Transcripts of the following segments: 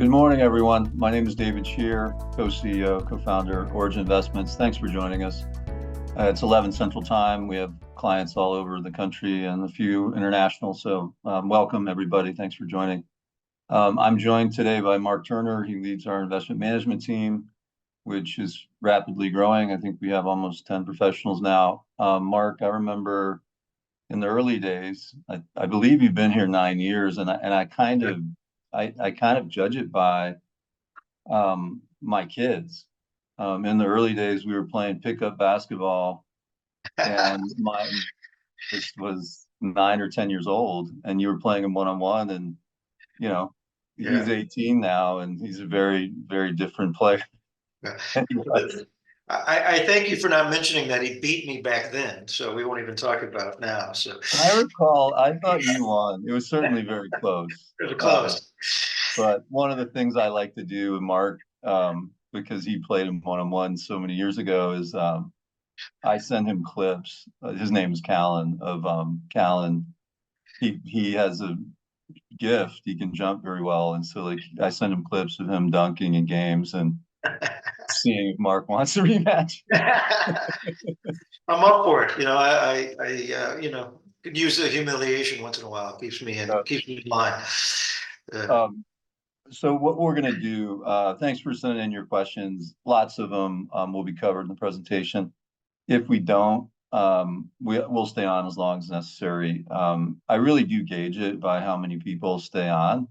Good morning, everyone. My name is David Scherer, co-CEO, co-founder, Origin Investments. Thanks for joining us. It's 11 Central Time. We have clients all over the country and a few international. So welcome, everybody. Thanks for joining. I'm joined today by Marc Turner. He leads our investment management team, which is rapidly growing. I think we have almost 10 professionals now. Marc, I remember in the early days, I believe you've been here 9 years, and I kind of judge it by my kids. In the early days, we were playing pickup basketball, and mine was 9 or 10 years old, and you were playing him one-on-one, and you know, he's 18 now, and he's a very, very different player. I thank you for not mentioning that he beat me back then, so we won't even talk about it now. So I recall, I thought you won. It was certainly very close. it was close. But one of the things I like to do with Marc, because he played him one-on-one so many years ago, is I send him clips. His name is Callan of Callan. He has a gift. He can jump very well, and so like I send him clips of him dunking in games and seeing if Marc wants a rematch. I'm up for it. Could use the humiliation once in a while. Keeps me in line. So what we're going to do, thanks for sending in your questions. Lots of them will be covered in the presentation. If we don't, we'll stay on as long as necessary. I really do gauge it by how many people stay on.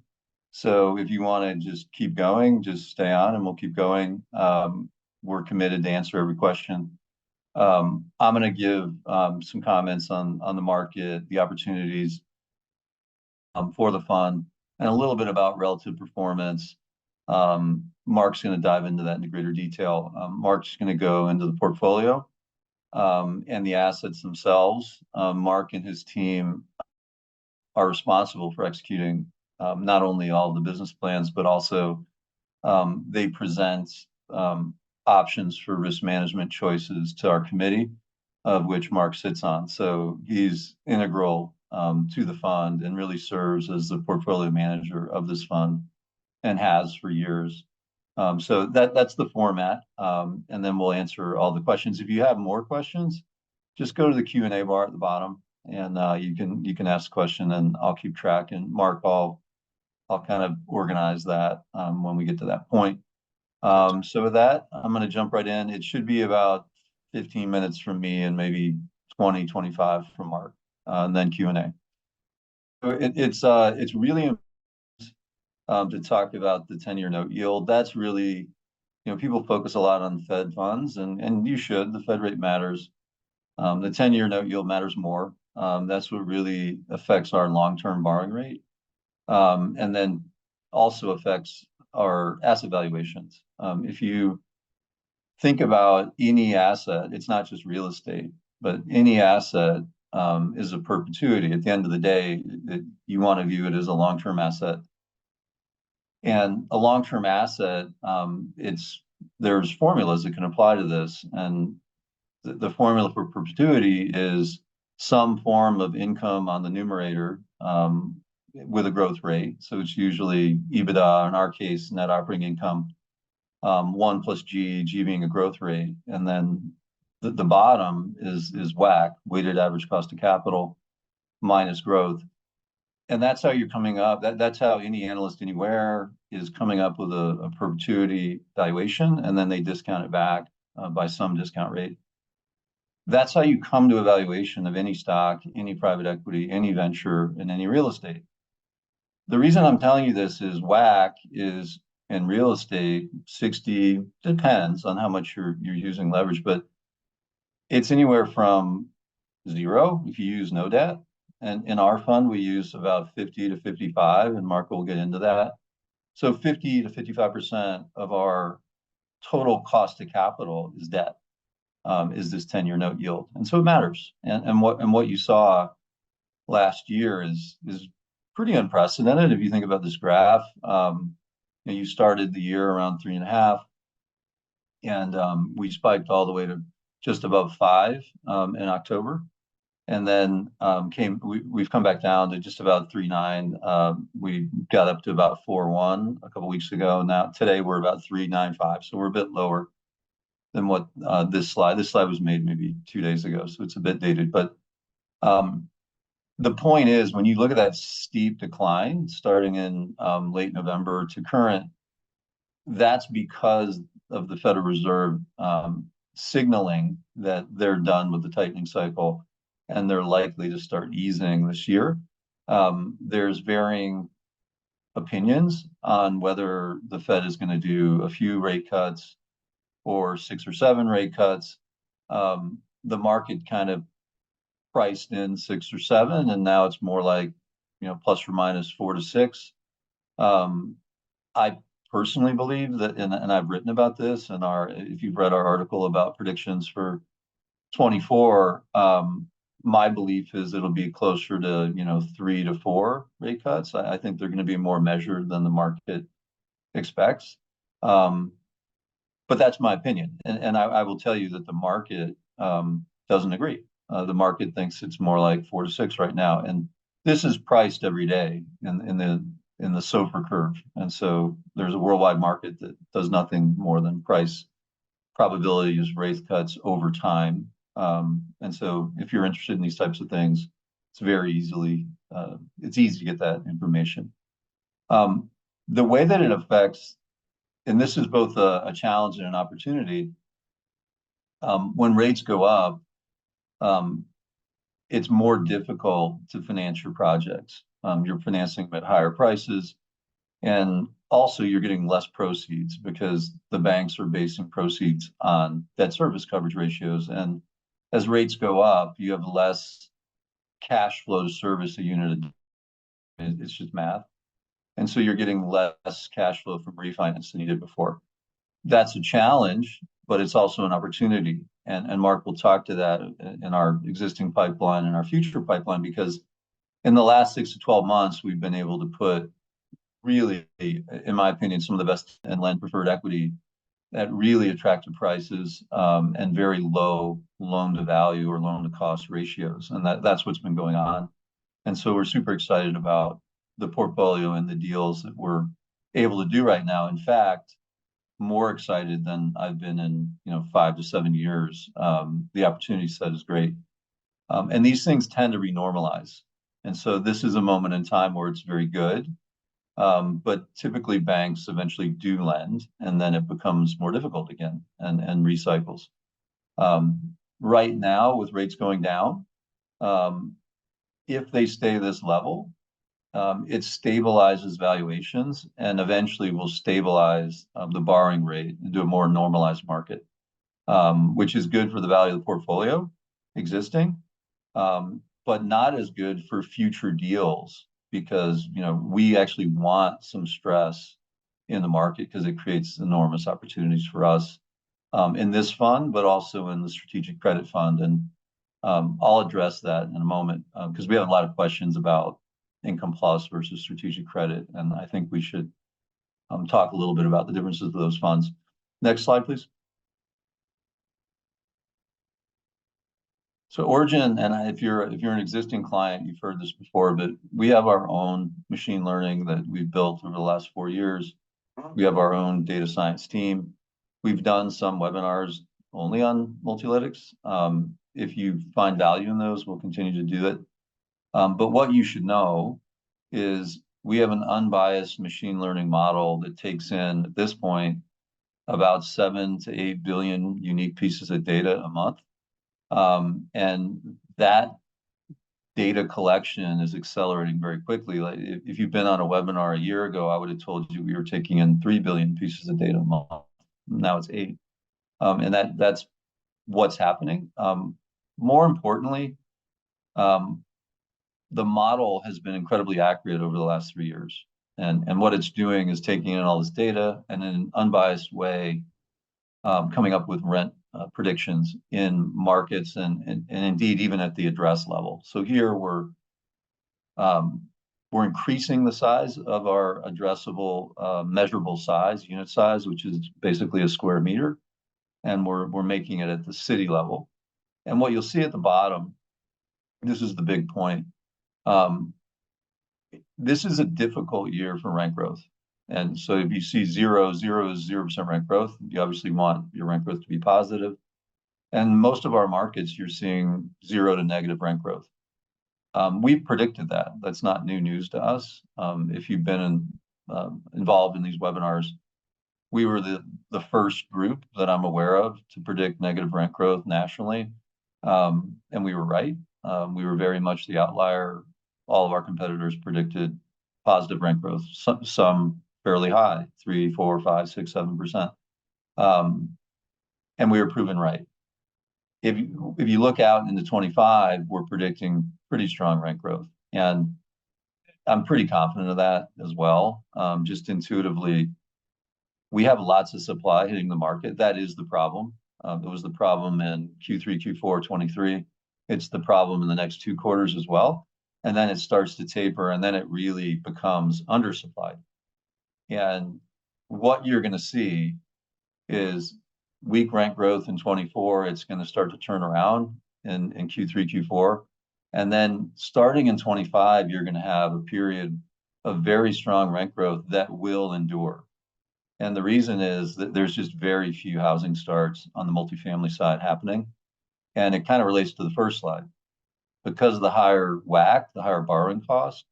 So if you want to just keep going, just stay on and we'll keep going. We're committed to answer every question. I'm going to give some comments on the market, the opportunities for the fund, and a little bit about relative performance. Marc's going to dive into that in greater detail. Marc's going to go into the portfolio and the assets themselves. Marc and his team are responsible for executing not only all the business plans, but also they present options for risk management choices to our committee, of which Marc sits on. So he's integral to the fund and really serves as the portfolio manager of this fund and has for years. So that's the format, and then we'll answer all the questions. If you have more questions, just go to the Q&A bar at the bottom, and you can ask a question, and I'll keep track. And Marc, I'll kind of organize that when we get to that point. So with that, I'm going to jump right in. It should be about 15 minutes from me and maybe 20, 25 from Marc, and then Q&A. So it's really important to talk about the 10-year note yield. That's really, people focus a lot on Fed funds, and you should. The Fed rate matters. The 10-year note yield matters more. That's what really affects our long-term borrowing rate, and then also affects our asset valuations. If you think about any asset, it's not just real estate, but any asset is a perpetuity. At the end of the day, you want to view it as a long-term asset. And a long-term asset, there's formulas that can apply to this. And the formula for perpetuity is some form of income on the numerator with a growth rate. So it's usually EBITDA, in our case, net operating income, 1 plus G being a growth rate. And then the bottom is WACC, weighted average cost of capital, minus growth. And that's how you're coming up. That's how any analyst anywhere is coming up with a perpetuity valuation, and then they discount it back by some discount rate. That's how you come to a valuation of any stock, any private equity, any venture, and any real estate. The reason I'm telling you this is WACC is in real estate 60, depends on how much you're using leverage, but it's anywhere from 0 if you use no debt. And in our fund, we use about 50 to 55, and Marc will get into that. So 50 to 55% of our total cost of capital is debt, is this 10-year note yield. And so it matters. And what you saw last year is pretty unprecedented. If you think about this graph, you started the year around 3.5, and we spiked all the way to just above 5 in October. And then we've come back down to just about 3.9. We got up to about 4.1 a couple weeks ago. Now today we're about 3.95. So we're a bit lower than what this slide was made maybe 2 days ago. So it's a bit dated. But the point is, when you look at that steep decline starting in late November to current, that's because of the Federal Reserve signaling that they're done with the tightening cycle and they're likely to start easing this year. There's varying opinions on whether the Fed is going to do a few rate cuts or 6 or 7 rate cuts. The market kind of priced in 6 or 7, and now it's more like, plus or minus 4 to 6. I personally believe that, and I've written about this in if you've read our article about predictions for 24, my belief is it'll be closer to 3 to 4 rate cuts. I think they're going to be more measured than the market expects. But that's my opinion, and I will tell you that the market doesn't agree. The market thinks it's more like 4 to 6 right now, and this is priced every day in the SOFR curve. And so there's a worldwide market that does nothing more than price probabilities of rate cuts over time. And so if you're interested in these types of things, it's easy to get that information. The way that it affects, and this is both a challenge and an opportunity, when rates go up, it's more difficult to finance your projects. You're financing them at higher prices, and also you're getting less proceeds because the banks are basing proceeds on debt service coverage ratios. And as rates go up, you have less cash flow to service a unit. It's just math. And so you're getting less cash flow from refinance than you did before. That's a challenge, but it's also an opportunity. And Marc will talk to that in our existing pipeline and our future pipeline, because in the last 6 to 12 months, we've been able to put really, in my opinion, some of the best and lend preferred equity at really attractive prices, and very low loan to value or loan to cost ratios. And that's what's been going on. And so we're super excited about the portfolio and the deals that we're able to do right now. In fact, more excited than I've been in 5 to 7 years. The opportunity set is great, and these things tend to renormalize. And so this is a moment in time where it's very good, but typically banks eventually do lend, and then it becomes more difficult again and recycles. Right now, with rates going down, if they stay this level, it stabilizes valuations and eventually will stabilize the borrowing rate into a more normalized market, which is good for the value of the portfolio existing, but not as good for future deals, because we actually want some stress in the market because it creates enormous opportunities for us in this fund, but also in the strategic credit fund. And I'll address that in a moment, because we have a lot of questions about IncomePlus versus strategic credit, and I think we should talk a little bit about the differences of those funds. Next slide, please. So Origin, and if you're an existing client, you've heard this before, but we have our own machine learning that we've built over the last 4 years. We have our own data science team. We've done some webinars only on multilytics. If you find value in those, we'll continue to do it. But what you should know is we have an unbiased machine learning model that takes in, at this point, about 7 to 8 billion unique pieces of data a month. And that data collection is accelerating very quickly. Like if you've been on a webinar a year ago, I would have told you we were taking in 3 billion pieces of data a month. Now it's 8. And that's what's happening. More importantly, the model has been incredibly accurate over the last 3 years. And what it's doing is taking in all this data and in an unbiased way, coming up with rent predictions in markets and indeed even at the address level. So here we're increasing the size of our addressable measurable size, unit size, which is basically a square meter, and we're making it at the city level. And what you'll see at the bottom this is the big point. Um, this is a difficult year for rent growth. And so if you see 0% rent growth, you obviously want your rent growth to be positive. And most of our markets, you're seeing 0 to negative rent growth. We've predicted that. That's not new news to us. If you've been involved in these webinars, we were the first group that I'm aware of to predict negative rent growth nationally. And we were right. We were very much the outlier. All of our competitors predicted positive rent growth, some fairly high, 3, 4, 5, 6, 7%. And we were proven right. If you look out into 25, we're predicting pretty strong rent growth. And I'm pretty confident of that as well. Just intuitively, we have lots of supply hitting the market. That is the problem. It was the problem in Q3, Q4, 23. It's the problem in the next 2 quarters as well. And then it starts to taper, and then it really becomes undersupplied. And what you're going to see is weak rent growth in 24. It's going to start to turn around in Q3, Q4. And then starting in 25, you're going to have a period of very strong rent growth that will endure. And the reason is that there's just very few housing starts on the multifamily side happening. And it kind of relates to the first slide. Because of the higher WAC, the higher borrowing cost,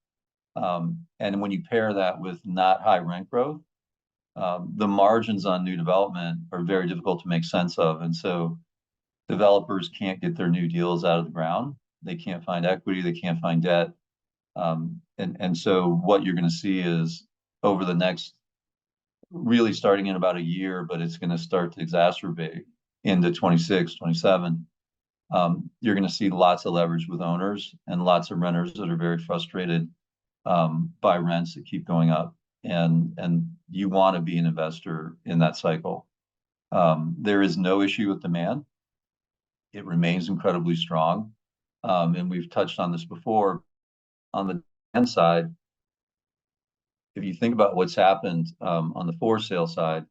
and when you pair that with not high rent growth, the margins on new development are very difficult to make sense of. And so developers can't get their new deals out of the ground. They can't find equity, they can't find debt. And so what you're going to see is over the next, really starting in about a year, but it's going to start to exacerbate into 26, 27. You're going to see lots of leverage with owners and lots of renters that are very frustrated by rents that keep going up. And you want to be an investor in that cycle. There is no issue with demand. It remains incredibly strong. And we've touched on this before. On the demand side, if you think about what's happened on the for sale side,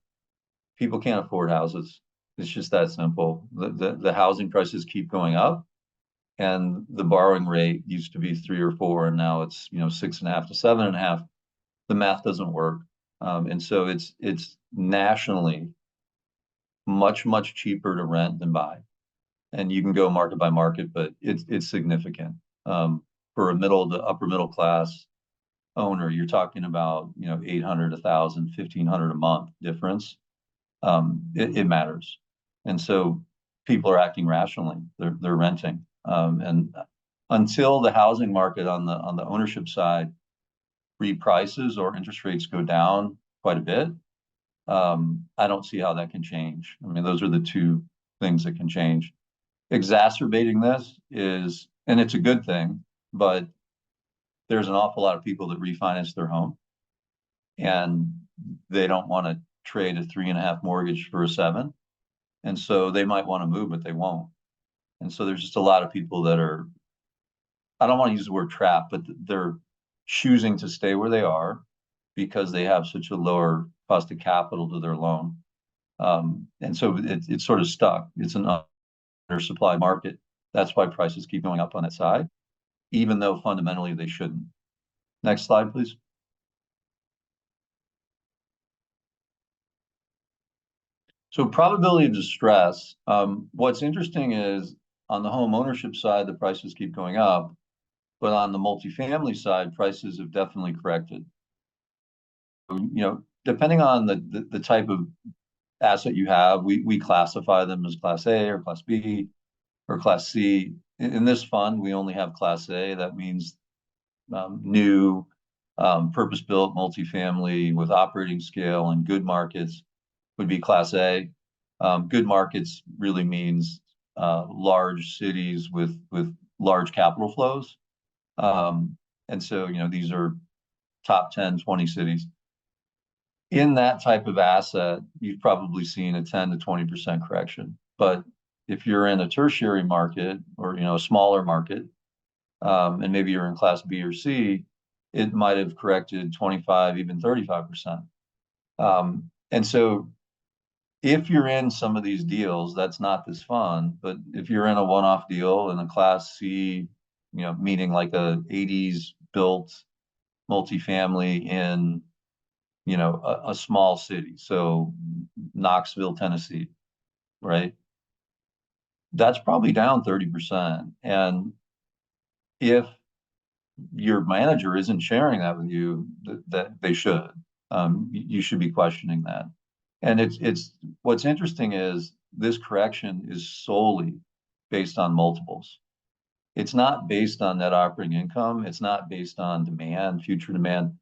people can't afford houses. It's just that simple. The housing prices keep going up, and the borrowing rate used to be 3 or 4, and now it's 6.5 to 7.5. The math doesn't work, and so it's nationally much cheaper to rent than buy, and you can go market by market, but it's significant for a middle to upper middle class owner. You're talking about 800, 1,000, 1,500 a month difference. It matters. And so people are acting rationally. They're renting. And until the housing market on the ownership side reprices or interest rates go down quite a bit, I don't see how that can change. I mean, those are the two things that can change. Exacerbating this is, and it's a good thing, but there's an awful lot of people that refinance their home and they don't want to trade a 3.5 mortgage for a 7. And so they might want to move, but they won't. And so there's just a lot of people that are, I don't want to use the word trap, but they're choosing to stay where they are because they have such a lower cost of capital to their loan. And so it's sort of stuck. It's an undersupply market. That's why prices keep going up on that side, even though fundamentally they shouldn't. Next slide, please. So probability of distress. What's interesting is on the home ownership side, the prices keep going up, but on the multifamily side, prices have definitely corrected. Depending on the type of asset you have, we classify them as Class A or Class B or Class C. In this fund, we only have Class A. That means new, purpose-built multifamily with operating scale and good markets would be Class A. Good markets really means large cities with large capital flows. And so, these are top 10, 20 cities. In that type of asset, you've probably seen a 10 to 20% correction. But if you're in a tertiary market or, a smaller market, and maybe you're in Class B or C, it might have corrected 25, even 35%. And so if you're in some of these deals, that's not this fund, but if you're in a one-off deal in a Class C meaning like a 80s built multifamily in, a small city. So Knoxville, Tennessee, right? That's probably down 30%. And if your manager isn't sharing that with you, that they should. You should be questioning that. And it's what's interesting is this correction is solely based on multiples. It's not based on net operating income. It's not based on demand, future demand.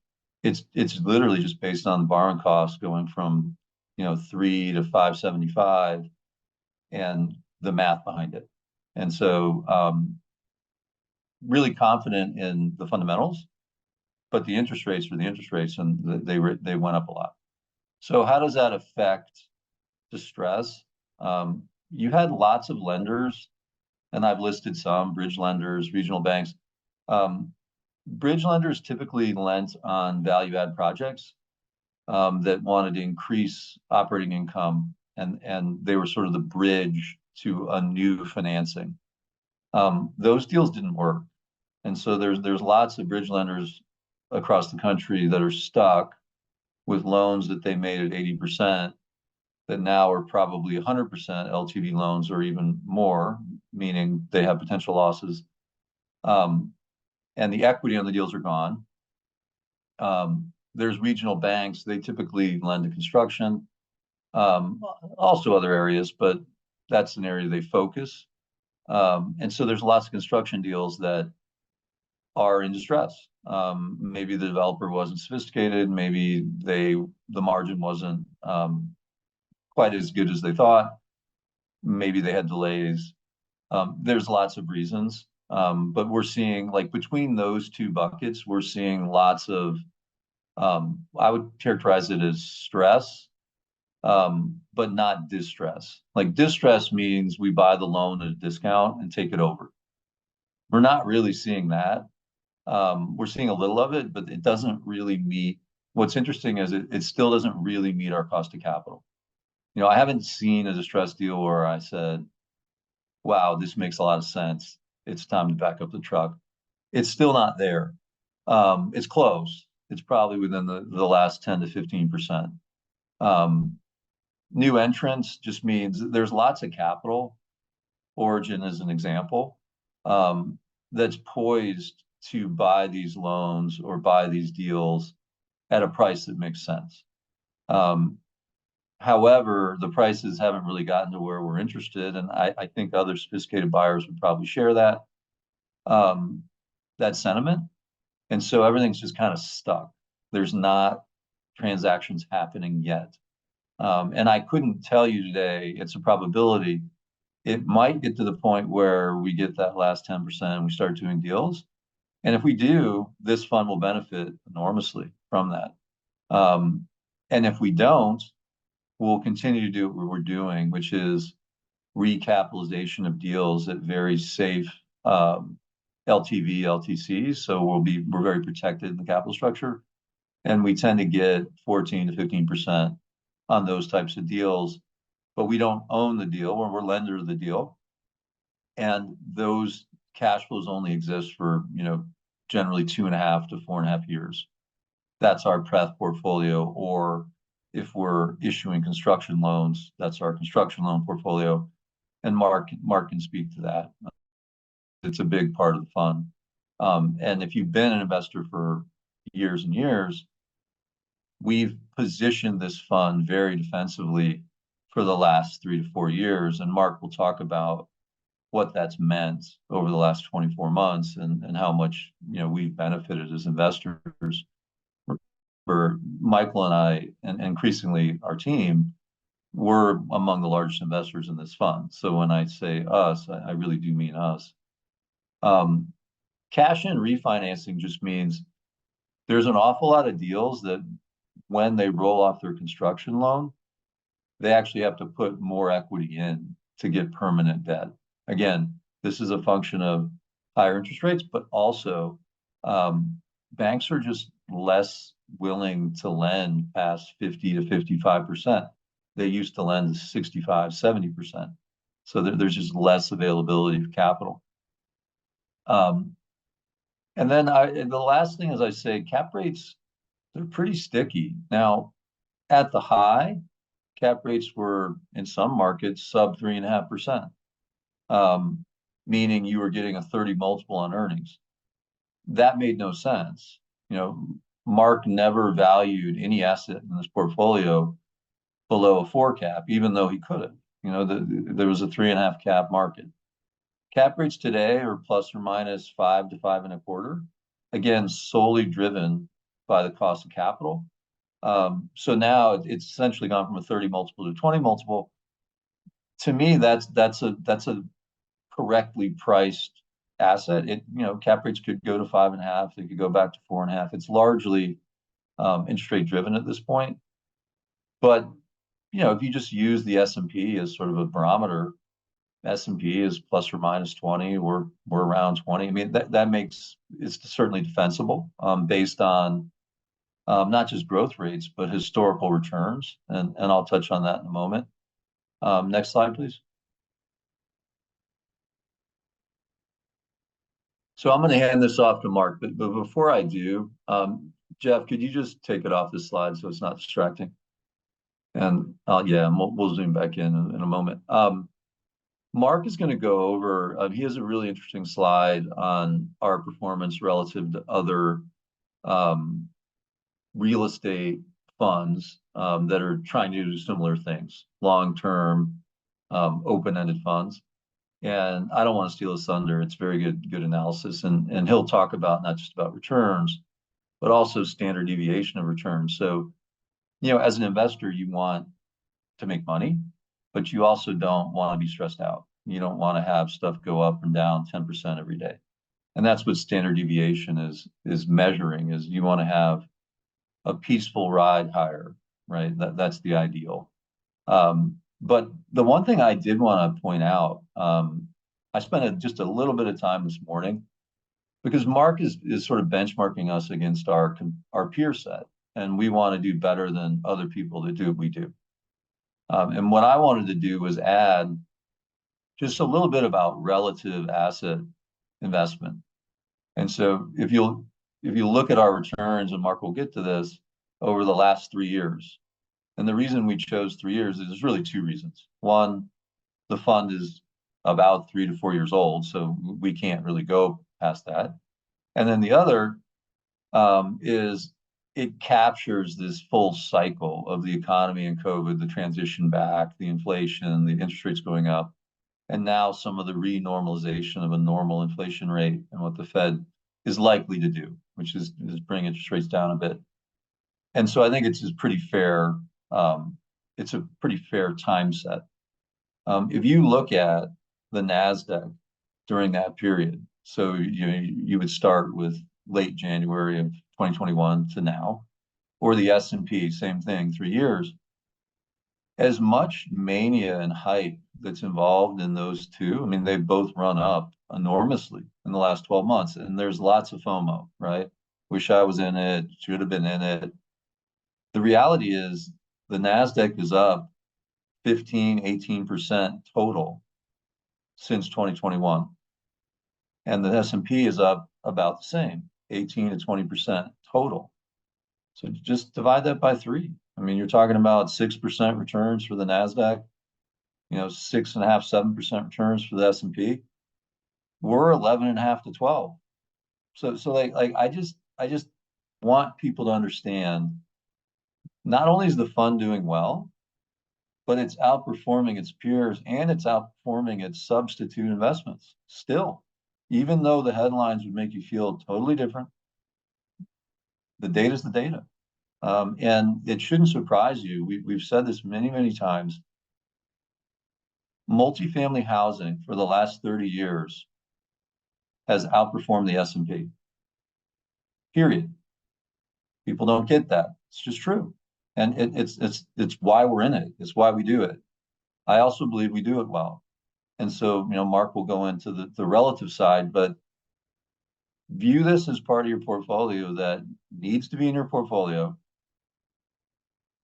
It's literally just based on borrowing costs going from 3 to 575 and the math behind it. And so really confident in the fundamentals, but the interest rates are the interest rates, and they went up a lot. So how does that affect distress? You had lots of lenders, and I've listed some bridge lenders, regional banks. Bridge lenders typically lent on value add projects that wanted to increase operating income, and they were sort of the bridge to a new financing. Those deals didn't work. And so there's lots of bridge lenders across the country that are stuck with loans that they made at 80% that now are probably 100% LTV loans or even more, meaning they have potential losses. And the equity on the deals are gone. There's regional banks, they typically lend to construction, also other areas, but that's an area they focus. And so there's lots of construction deals that are in distress. Maybe the developer wasn't sophisticated, maybe the margin wasn't quite as good as they thought, maybe they had delays. There's lots of reasons, but we're seeing, like, between those two buckets, we're seeing lots of I would characterize it as stress, but not distress. Like, distress means we buy the loan at a discount and take it over. We're not really seeing that. We're seeing a little of it, but it doesn't really meet. What's interesting is it still doesn't really meet our cost of capital. I haven't seen a distressed deal where I said, wow, this makes a lot of sense. It's time to back up the truck. It's still not there. It's close. It's probably within the last 10 to 15%. New entrants just means there's lots of capital. Origin is an example, that's poised to buy these loans or buy these deals at a price that makes sense. However, the prices haven't really gotten to where we're interested, and I think other sophisticated buyers would probably share that sentiment. And so everything's just kind of stuck. There's not transactions happening yet. And I couldn't tell you today, it's a probability. It might get to the point where we get that last 10% and we start doing deals. And if we do, this fund will benefit enormously from that. And if we don't, we'll continue to do what we're doing, which is recapitalization of deals at very safe LTV, LTCs. So we're very protected in the capital structure. And we tend to get 14 to 15% on those types of deals, but we don't own the deal, or we're lender of the deal. And those cash flows only exist for, generally 2.5 to 4.5 years. That's our pref portfolio. Or if we're issuing construction loans, that's our construction loan portfolio. And Marc can speak to that. It's a big part of the fund. And if you've been an investor for years and years, we've positioned this fund very defensively for the last 3 to 4 years. And Marc will talk about what that's meant over the last 24 months and how much, we've benefited as investors. For Michael and I, and increasingly our team, we're among the largest investors in this fund. So when I say us, I really do mean us. Cash in refinancing just means there's an awful lot of deals that when they roll off their construction loan, they actually have to put more equity in to get permanent debt. Again, this is a function of higher interest rates, but also banks are just less willing to lend past 50 to 55%. They used to lend to 65, 70%. So there's just less availability of capital. And then the last thing is I say cap rates, they're pretty sticky. Now, at the high, cap rates were in some markets sub 3.5%, um, meaning you were getting a 30 multiple on earnings. That made no sense. You know, Marc never valued any asset in this portfolio below a 4 cap, even though he could have. You know, there was a 3.5 cap market. Cap rates today are plus or minus 5 to 5.25. Again, solely driven by the cost of capital. So now it's essentially gone from a 30 multiple to a 20 multiple. To me, that's a correctly priced asset. Cap rates could go to 5.5. They could go back to 4.5. It's largely interest rate driven at this point. But if you just use the S&P as sort of a barometer, S&P is plus or minus 20. We're around 20. I mean, that makes it's certainly defensible based on not just growth rates, but historical returns. And I'll touch on that in a moment. Next slide, please. So I'm going to hand this off to Marc, but before I do, Jeff, could you just take it off this slide so it's not distracting? And yeah, we'll zoom back in a moment. Marc is going to go over, he has a really interesting slide on our performance relative to other real estate funds that are trying to do similar things, long-term, open-ended funds. And I don't want to steal his thunder. It's very good analysis. And he'll talk about not just about returns, but also standard deviation of returns. So, as an investor, you want to make money, but you also don't want to be stressed out. You don't want to have stuff go up and down 10% every day. And that's what standard deviation is measuring, is you want to have a peaceful ride higher, right? That's the ideal. But the one thing I did want to point out, I spent just a little bit of time this morning because Marc is sort of benchmarking us against our peer set, and we want to do better than other people that do what we do. And what I wanted to do was add just a little bit about relative asset investment. And so if you look at our returns, and Marc will get to this, over the last 3 years, and the reason we chose 3 years is really two reasons. One, the fund is about 3 to 4 years old, so we can't really go past that. And then the other is it captures this full cycle of the economy and COVID, the transition back, the inflation, the interest rates going up, and now some of the renormalization of a normal inflation rate and what the Fed is likely to do, which is bring interest rates down a bit. And so I think it's pretty fair. It's a pretty fair time set. If you look at the NASDAQ during that period, so you would start with late January of 2021 to now, or the S&P, same thing, 3 years. As much mania and hype that's involved in those two, I mean, they've both run up enormously in the last 12 months, and there's lots of FOMO, right? Wish I was in it, should have been in it. The reality is the NASDAQ is up 15, 18% total since 2021. And the S&P is up about the same, 18 to 20% total. So just divide that by 3. I mean, you're talking about 6% returns for the NASDAQ, 6.5, 7% returns for the S&P. We're 11.5 to 12. So like I just want people to understand, not only is the fund doing well, but it's outperforming its peers and it's outperforming its substitute investments still, even though the headlines would make you feel totally different. The data is the data. And it shouldn't surprise you. We've said this many, many times. Multifamily housing for the last 30 years has outperformed the S&P. Period. People don't get that. It's just true. And it's why we're in it. It's why we do it. I also believe we do it well. And so, Marc will go into the relative side, but view this as part of your portfolio that needs to be in your portfolio,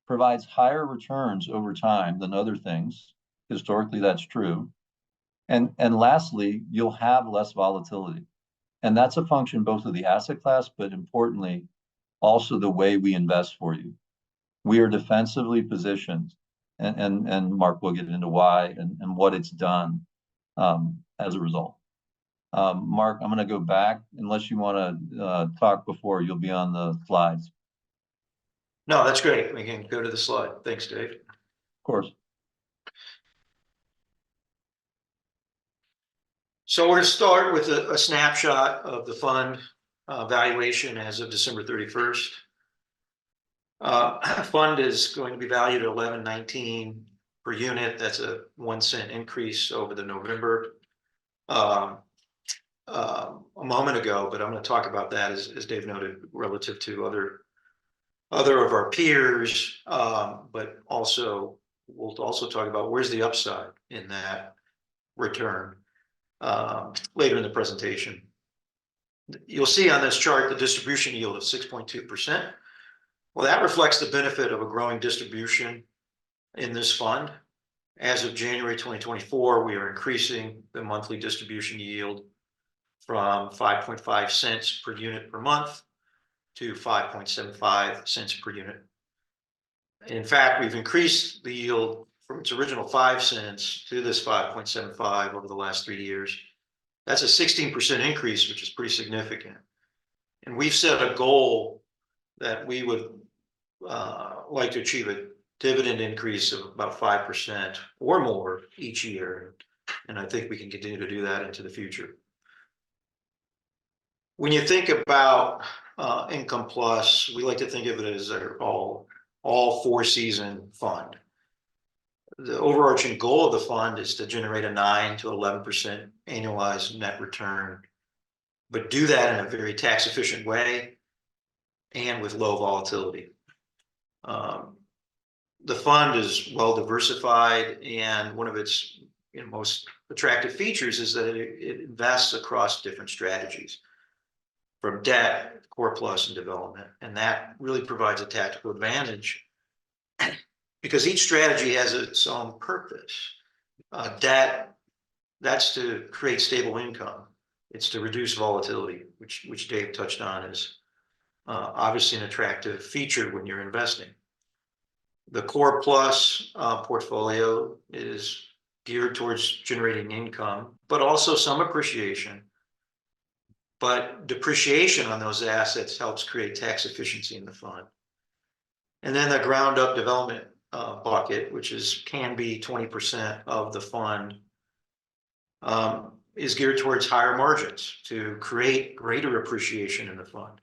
provides higher returns over time than other things. Historically, that's true. And lastly, you'll have less volatility. And that's a function both of the asset class, but importantly, also the way we invest for you. We are defensively positioned, and Marc will get into why and what it's done as a result. Marc, I'm going to go back unless you want to talk before you'll be on the slides. No, that's great. We can go to the slide. Thanks, Dave. Of course. So we're going to start with a snapshot of the fund valuation as of December 31st. Fund is going to be valued at $11.19 per unit. That's a 1 cent increase over the November a moment ago, but I'm going to talk about that as Dave noted relative to other of our peers, but also we'll also talk about where's the upside in that return later in the presentation. You'll see on this chart the distribution yield of 6.2%. Well, that reflects the benefit of a growing distribution in this fund. As of January 2024, we are increasing the monthly distribution yield from 5.5 cents per unit per month to 5.75 cents per unit. In fact, we've increased the yield from its original 5 cents to this 5.75 over the last 3 years. That's a 16% increase, which is pretty significant. And we've set a goal that we would like to achieve a dividend increase of about 5% or more each year. And I think we can continue to do that into the future. When you think about Income Plus, we like to think of it as our all 4-season fund. The overarching goal of the fund is to generate a 9 to 11% annualized net return, but do that in a very tax efficient way and with low volatility. The fund is well diversified, and one of its most attractive features is that it invests across different strategies, from debt, core plus, and development. And that really provides a tactical advantage because each strategy has its own purpose. Debt, that's to create stable income. It's to reduce volatility, which Dave touched on is obviously an attractive feature when you're investing. The core plus portfolio is geared towards generating income, but also some appreciation. But depreciation on those assets helps create tax efficiency in the fund. And then the ground up development bucket, which can be 20% of the fund, is geared towards higher margins to create greater appreciation in the fund.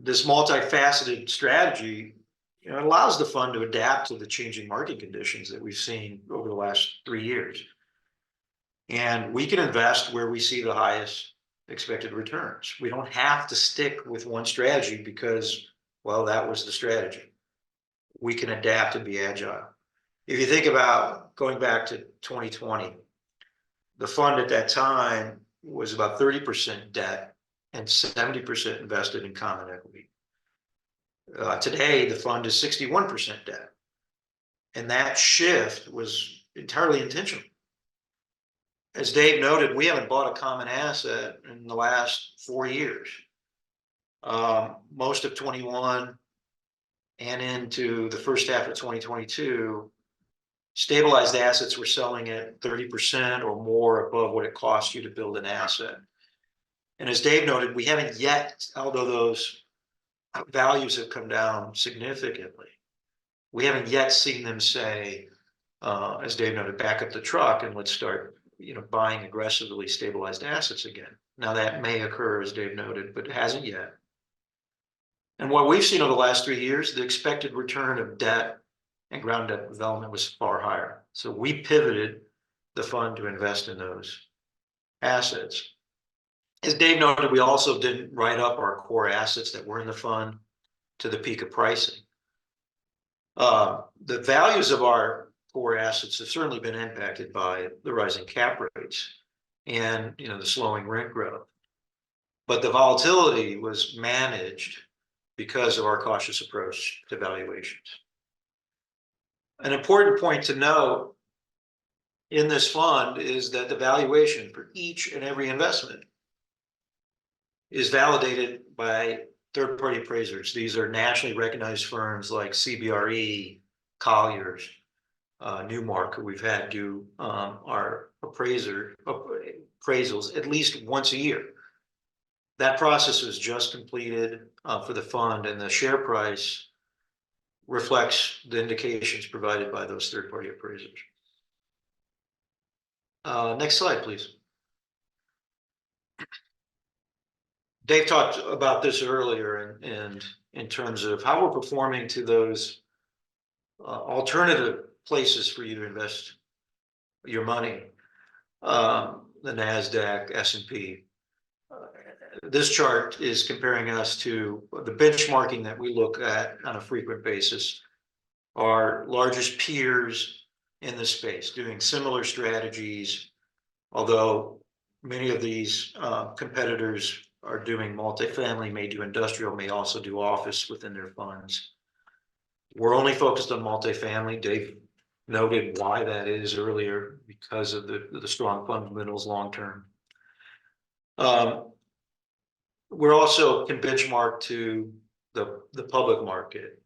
This multifaceted strategy allows the fund to adapt to the changing market conditions that we've seen over the last 3 years. And we can invest where we see the highest expected returns. We don't have to stick with one strategy because, well, that was the strategy. We can adapt and be agile. If you think about going back to 2020, the fund at that time was about 30% debt and 70% invested in common equity. Today, the fund is 61% debt. And that shift was entirely intentional. As Dave noted, we haven't bought a common asset in the last 4 years. Most of 21 and into the first half of 2022, stabilized assets were selling at 30% or more above what it costs you to build an asset. And as Dave noted, we haven't yet, although those values have come down significantly, we haven't yet seen them say, as Dave noted, back up the truck and let's start buying aggressively stabilized assets again. Now that may occur, as Dave noted, but it hasn't yet. And what we've seen over the last 3 years, the expected return of debt and ground up development was far higher. So we pivoted the fund to invest in those assets. As Dave noted, we also didn't write up our core assets that were in the fund to the peak of pricing. The values of our core assets have certainly been impacted by the rising cap rates and the slowing rent growth. But the volatility was managed because of our cautious approach to valuations. An important point to note in this fund is that the valuation for each and every investment is validated by third-party appraisers. These are nationally recognized firms like CBRE, Colliers, Marc, who we've had do our appraisals at least once a year. That process was just completed for the fund, and the share price reflects the indications provided by those third-party appraisers. Next slide, please. Dave talked about this earlier, and in terms of how we're performing to those alternative places for you to invest your money, the NASDAQ, S&P. This chart is comparing us to the benchmarking that we look at on a frequent basis. Our largest peers in this space doing similar strategies, although many of these competitors are doing multifamily, may do industrial, may also do office within their funds. We're only focused on multifamily. Dave noted why that is earlier, because of the strong fundamentals long term. We're also can benchmark to the public market.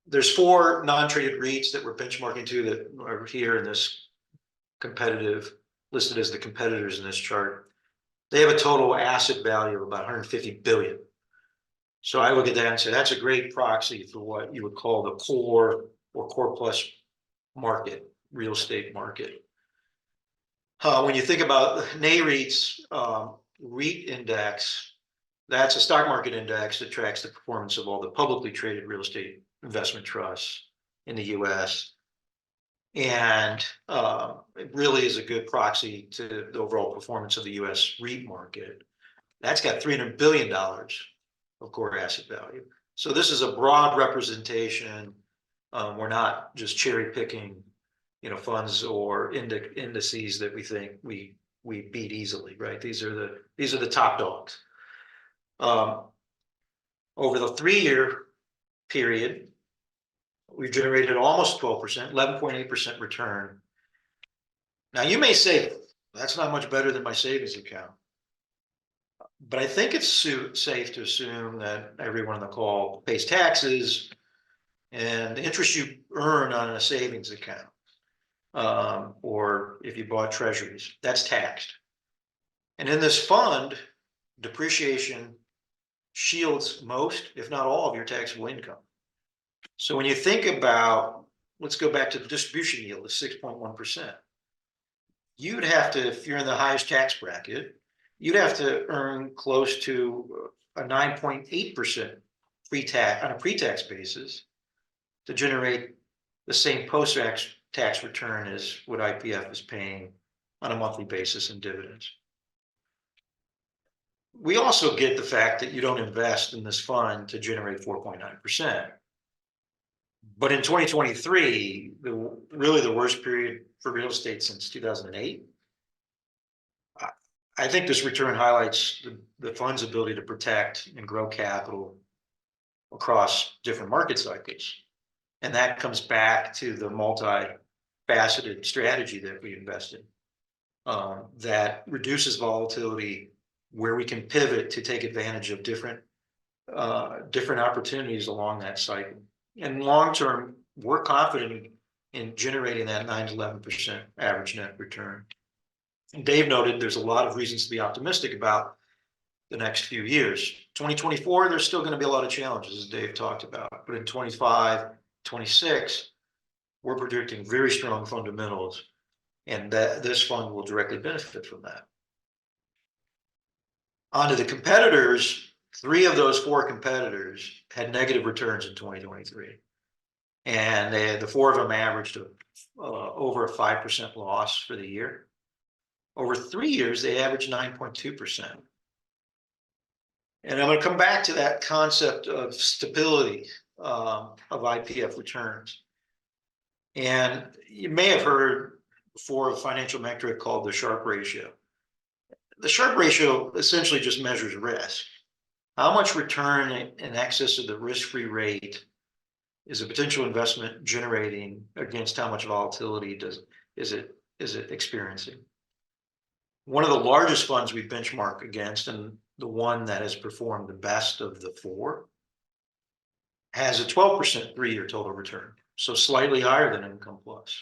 There's 4 non-traded REITs that we're benchmarking to that are here in this competitive, listed as the competitors in this chart. They have a total asset value of about 150 billion. So I look at that and say that's a great proxy for what you would call the core or core plus market, real estate market. When you think about NAREIT's REIT index, that's a stock market index that tracks the performance of all the publicly traded real estate investment trusts in the US. And it really is a good proxy to the overall performance of the US REIT market. That's got $300 billion of core asset value. So this is a broad representation. We're not just cherry picking, funds or indices that we think we beat easily, right? These are the top dogs. Over the 3-year period, we've generated almost 12%, 11.8% return. Now you may say that's not much better than my savings account, but I think it's safe to assume that everyone on the call pays taxes, and the interest you earn on a savings account, or if you bought treasuries, that's taxed. And in this fund, depreciation shields most, if not all, of your taxable income. So when you think about, let's go back to the distribution yield of 6.1%. You'd have to, if you're in the highest tax bracket, you'd have to earn close to a 9.8% pre-tax on a pre-tax basis to generate the same post-tax return as what IPF is paying on a monthly basis in dividends. We also get the fact that you don't invest in this fund to generate 4.9%. But in 2023, really the worst period for real estate since 2008, I think this return highlights the fund's ability to protect and grow capital across different market cycles. And that comes back to the multi-faceted strategy that we invest in, that reduces volatility, where we can pivot to take advantage of different opportunities along that cycle. And long term, we're confident in generating that 9 to 11% average net return. And Dave noted there's a lot of reasons to be optimistic about the next few years. 2024, there's still going to be a lot of challenges, as Dave talked about. But in 25, 26, we're predicting very strong fundamentals, and that this fund will directly benefit from that. On to the competitors. 3 of those 4 competitors had negative returns in 2023. And the 4 of them averaged over a 5% loss for the year. Over 3 years, they averaged 9.2%. And I'm going to come back to that concept of stability of IPF returns. And you may have heard before a financial metric called the Sharpe ratio. The Sharpe ratio essentially just measures risk. How much return in excess of the risk-free rate is a potential investment generating against how much volatility is it experiencing? one of the largest funds we benchmark against, and the one that has performed the best of the four, has a 12% 3-year total return, so slightly higher than IncomePlus.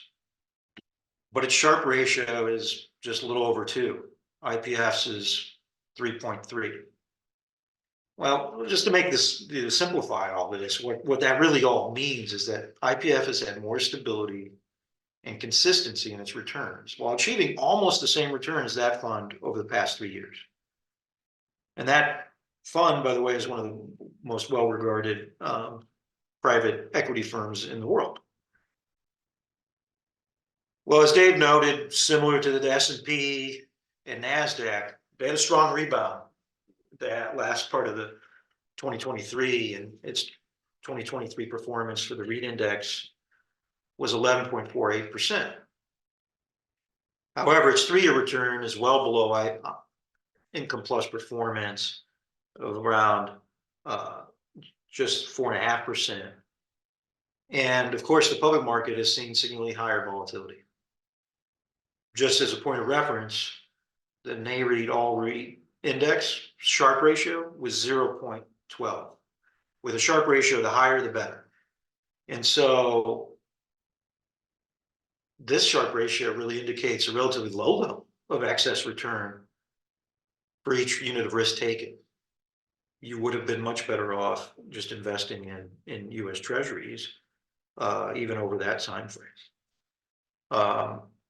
But its Sharpe ratio is just a little over 2. IPF's is 3.3. Well, just to make this, to simplify all of this, what that really all means is that IPF has had more stability and consistency in its returns, while achieving almost the same return as that fund over the past 3 years. And that fund, by the way, is one of the most well-regarded private equity firms in the world. Well, as Dave noted, similar to the S&P and NASDAQ, they had a strong rebound that last part of the 2023, and its 2023 performance for the REIT index was 11.48%. However, its 3-year return is well below IncomePlus performance of around just 4.5%. And of course, the public market has seen significantly higher volatility. Just as a point of reference, the NAREIT All REIT Index Sharpe ratio was 0.12. With a Sharpe ratio, the higher the better. And so this Sharpe ratio really indicates a relatively low level of excess return for each unit of risk taken. You would have been much better off just investing in US Treasuries, even over that time frame.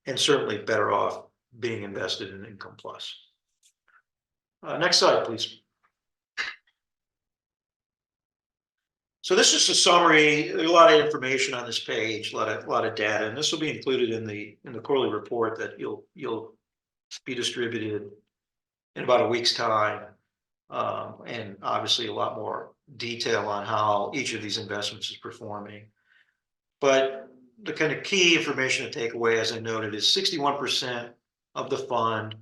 And certainly better off being invested in IncomePlus. Next slide, please. So this is a summary. There's a lot of information on this page, a lot of data, and this will be included in the quarterly report that you'll be distributed in about a week's time, and obviously a lot more detail on how each of these investments is performing. But the kind of key information to take away, as I noted, is 61% of the fund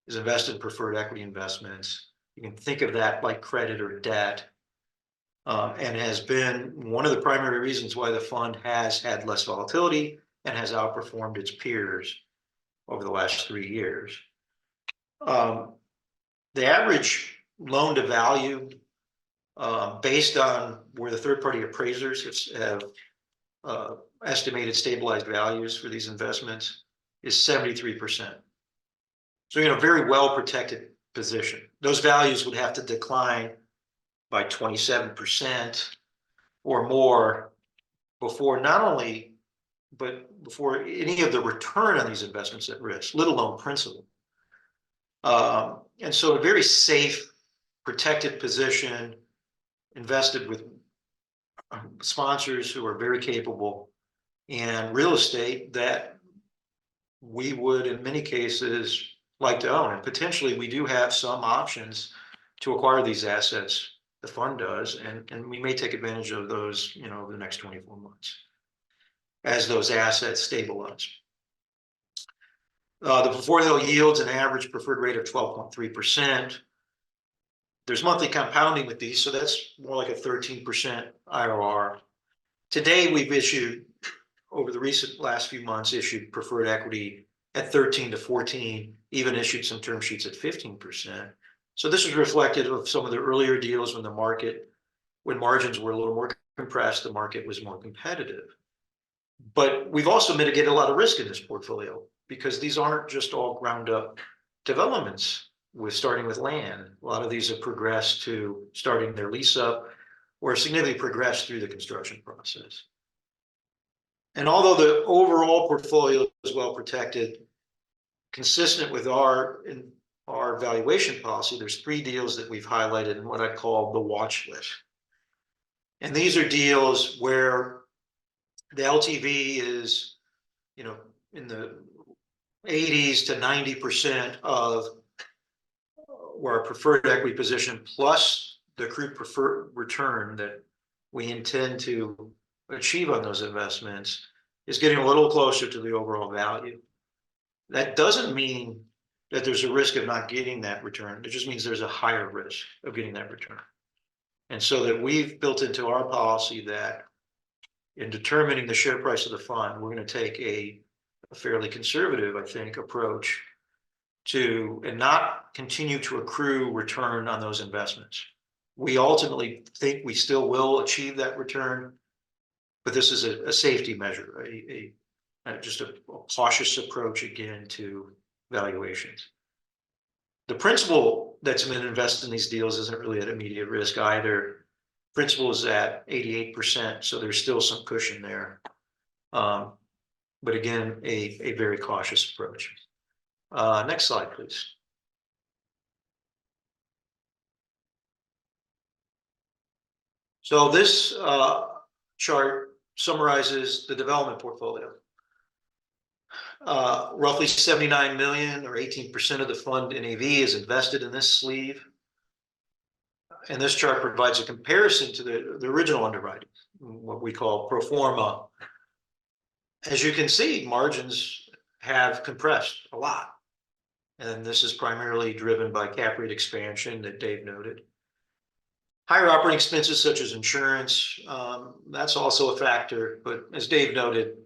is invested in preferred equity investments. You can think of that like credit or debt, and has been one of the primary reasons why the fund has had less volatility and has outperformed its peers over the last 3 years. The average loan to value, based on where the third-party appraisers have estimated stabilized values for these investments, is 73%. So you're in a very well-protected position. Those values would have to decline by 27% or more before before any of the return on these investments at risk, let alone principal. And so a very safe, protected position, invested with sponsors who are very capable, and real estate that we would, in many cases, like to own. And potentially, we do have some options to acquire these assets. The fund does, and we may take advantage of those, over the next 24 months as those assets stabilize. The portfolio yields an average preferred rate of 12.3%. There's monthly compounding with these, so that's more like a 13% IRR. Today, we've issued, over the last few months, issued preferred equity at 13 to 14, even issued some term sheets at 15%. So this is reflective of some of the earlier deals when margins were a little more compressed, the market was more competitive. But we've also mitigated a lot of risk in this portfolio, because these aren't just all ground up developments starting with land. A lot of these have progressed to starting their lease up or significantly progressed through the construction process. And although the overall portfolio is well protected, consistent with our valuation policy, there's 3 deals that we've highlighted in what I call the watch list. And these are deals where the LTV is, in the 80s to 90% of where our preferred equity position plus the accrued preferred return that we intend to achieve on those investments is getting a little closer to the overall value. That doesn't mean that there's a risk of not getting that return. It just means there's a higher risk of getting that return. And so that we've built into our policy that in determining the share price of the fund, we're going to take a fairly conservative, I think, approach and not continue to accrue return on those investments. We ultimately think we still will achieve that return, but this is a safety measure, just a cautious approach again to valuations. The principal that's been invested in these deals isn't really at immediate risk either. Principal is at 88%, so there's still some cushion there. But again, a very cautious approach. Next slide, please. So this chart summarizes the development portfolio. Roughly 79 million, or 18% of the fund NAV, is invested in this sleeve. And this chart provides a comparison to the original underwriting, what we call pro forma. As you can see, margins have compressed a lot. And this is primarily driven by cap rate expansion that Dave noted. Higher operating expenses such as insurance, that's also a factor. But as Dave noted,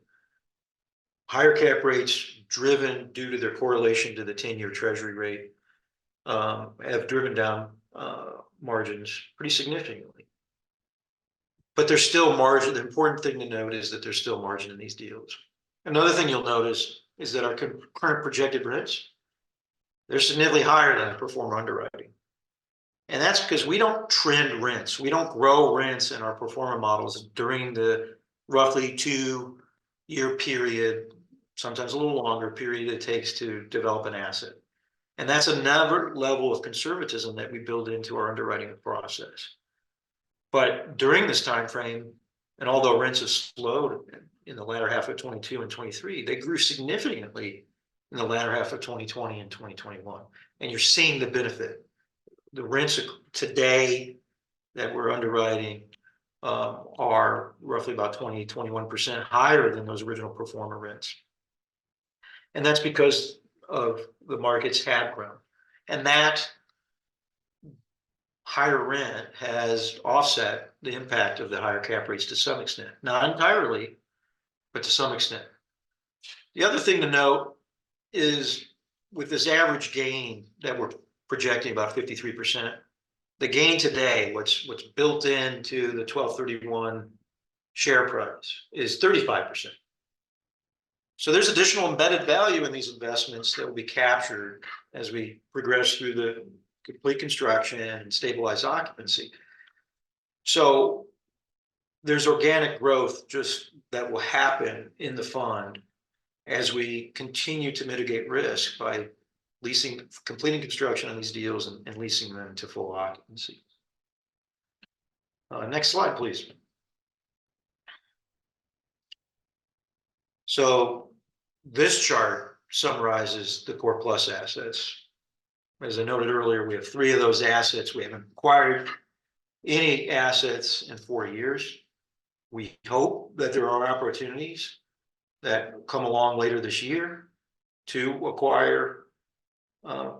higher cap rates driven due to their correlation to the 10-year treasury rate have driven down margins pretty significantly. But there's still margin. The important thing to note is that there's still margin in these deals. Another thing you'll notice is that our current projected rents, they're significantly higher than the pro forma underwriting. And that's because we don't trend rents. We don't grow rents in our pro forma models during the roughly 2-year period, sometimes a little longer period it takes to develop an asset. And that's another level of conservatism that we build into our underwriting process. But during this time frame, and although rents have slowed in the latter half of 22 and 23, they grew significantly in the latter half of 2020 and 2021. And you're seeing the benefit. The rents today that we're underwriting are roughly about 20-21% higher than those original pro forma rents. And that's because of the markets have grown. And that higher rent has offset the impact of the higher cap rates to some extent. Not entirely, but to some extent. The other thing to note is with this average gain that we're projecting about 53%, the gain today, what's built into the 12/31 share price is 35%. So there's additional embedded value in these investments that will be captured as we progress through the complete construction and stabilize occupancy. So there's organic growth just that will happen in the fund as we continue to mitigate risk by completing construction on these deals and leasing them to full occupancy. Next slide, please. So this chart summarizes the Core Plus assets. As I noted earlier, we have 3 of those assets. We haven't acquired any assets in 4 years. We hope that there are opportunities that come along later this year to acquire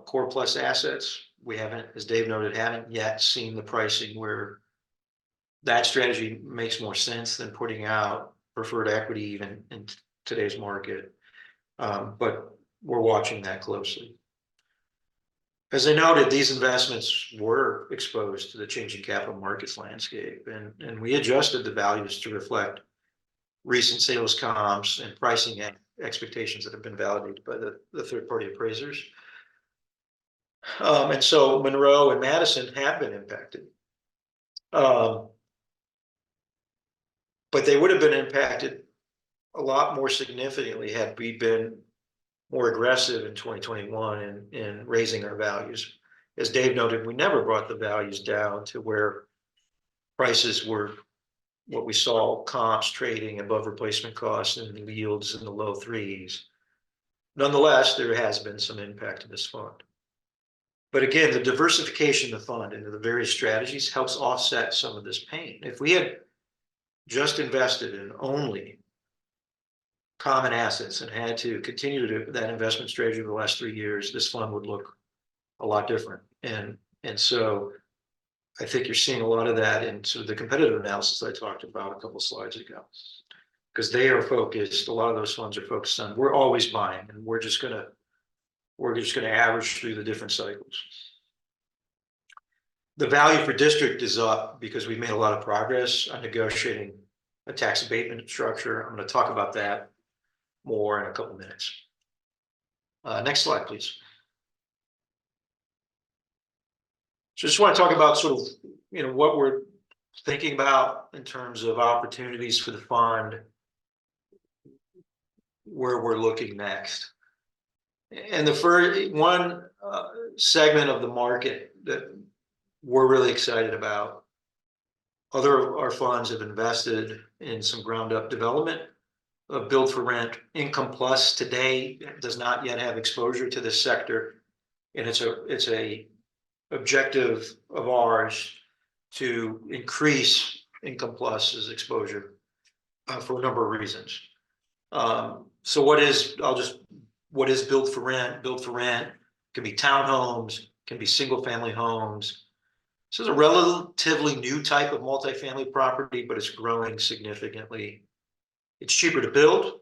Core Plus assets. We haven't, as Dave noted, haven't yet seen the pricing where that strategy makes more sense than putting out preferred equity even in today's market. But we're watching that closely. As I noted, these investments were exposed to the changing capital markets landscape, and we adjusted the values to reflect recent sales comps and pricing expectations that have been validated by the third-party appraisers. And so Monroe and Madison have been impacted. But they would have been impacted a lot more significantly had we been more aggressive in 2021 in raising our values. As Dave noted, we never brought the values down to where prices were what we saw, comps trading above replacement costs and yields in the low 3s. Nonetheless, there has been some impact to this fund. But again, the diversification of the fund into the various strategies helps offset some of this pain. If we had just invested in only common assets and had to continue to do that investment strategy over the last 3 years, this fund would look a lot different. And so I think you're seeing a lot of that in sort of the competitive analysis I talked about a couple of slides ago, because they are focused, a lot of those funds are focused on, we're always buying and we're just going to We're just going to average through the different cycles. The value for district is up because we've made a lot of progress on negotiating a tax abatement structure. I'm going to talk about that more in a couple minutes. Next slide, please. So just want to talk about sort of, what we're thinking about in terms of opportunities for the fund, where we're looking next. And the first one segment of the market that we're really excited about, other of our funds have invested in some ground up development of build for rent. IncomePlus today does not yet have exposure to this sector, and it's a objective of ours to increase IncomePlus's exposure for a number of reasons. So what is build for rent? Build for rent can be townhomes, can be single family homes. This is a relatively new type of multifamily property, but it's growing significantly. It's cheaper to build.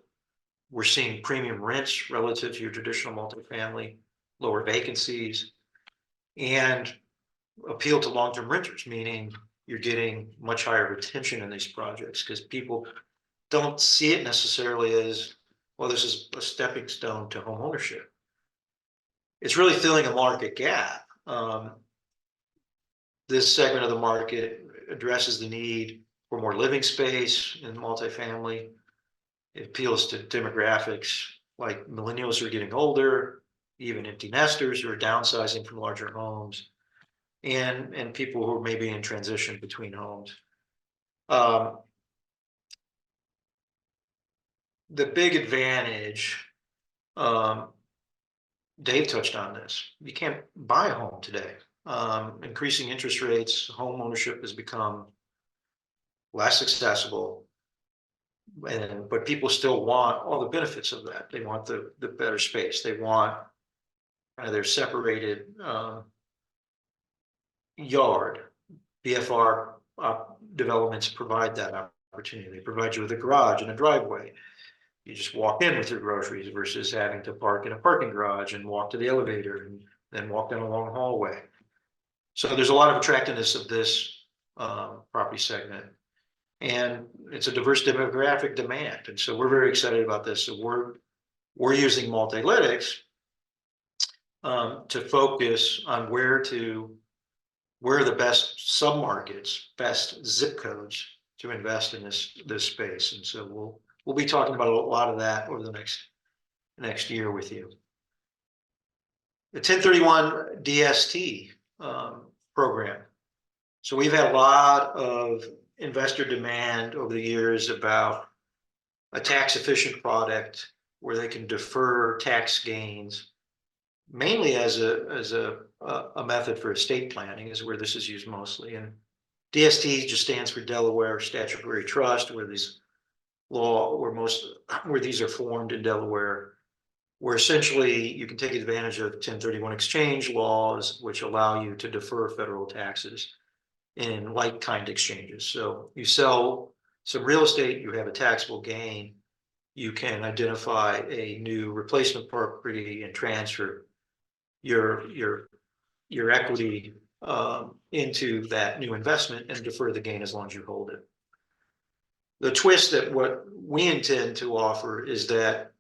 We're seeing premium rents relative to your traditional multifamily, lower vacancies, and appeal to long-term renters, meaning you're getting much higher retention in these projects because people don't see it necessarily as, well, this is a stepping stone to home ownership. It's really filling a market gap. This segment of the market addresses the need for more living space in multifamily. It appeals to demographics like millennials who are getting older, even empty nesters who are downsizing from larger homes, and people who are maybe in transition between homes. The big advantage, Dave touched on this, you can't buy a home today. Increasing interest rates, home ownership has become less accessible, but people still want all the benefits of that. They want the better space. They want their separated yard. BFR developments provide that opportunity. They provide you with a garage and a driveway. You just walk in with your groceries versus having to park in a parking garage and walk to the elevator and then walk down a long hallway. So there's a lot of attractiveness of this property segment, and it's a diverse demographic demand. And so we're very excited about this. So we're using Multilytics to focus on where are the best submarkets, best zip codes to invest in this space. And so we'll be talking about a lot of that over the next year with you. The 1031 DST program. So we've had a lot of investor demand over the years about a tax efficient product where they can defer tax gains, mainly as a method for estate planning is where this is used mostly. And DST just stands for Delaware Statutory Trust, where these are formed in Delaware, where essentially you can take advantage of 1031 exchange laws, which allow you to defer federal taxes in like-kind exchanges. So you sell some real estate, you have a taxable gain, you can identify a new replacement property and transfer your equity into that new investment and defer the gain as long as you hold it. The twist that what we intend to offer is that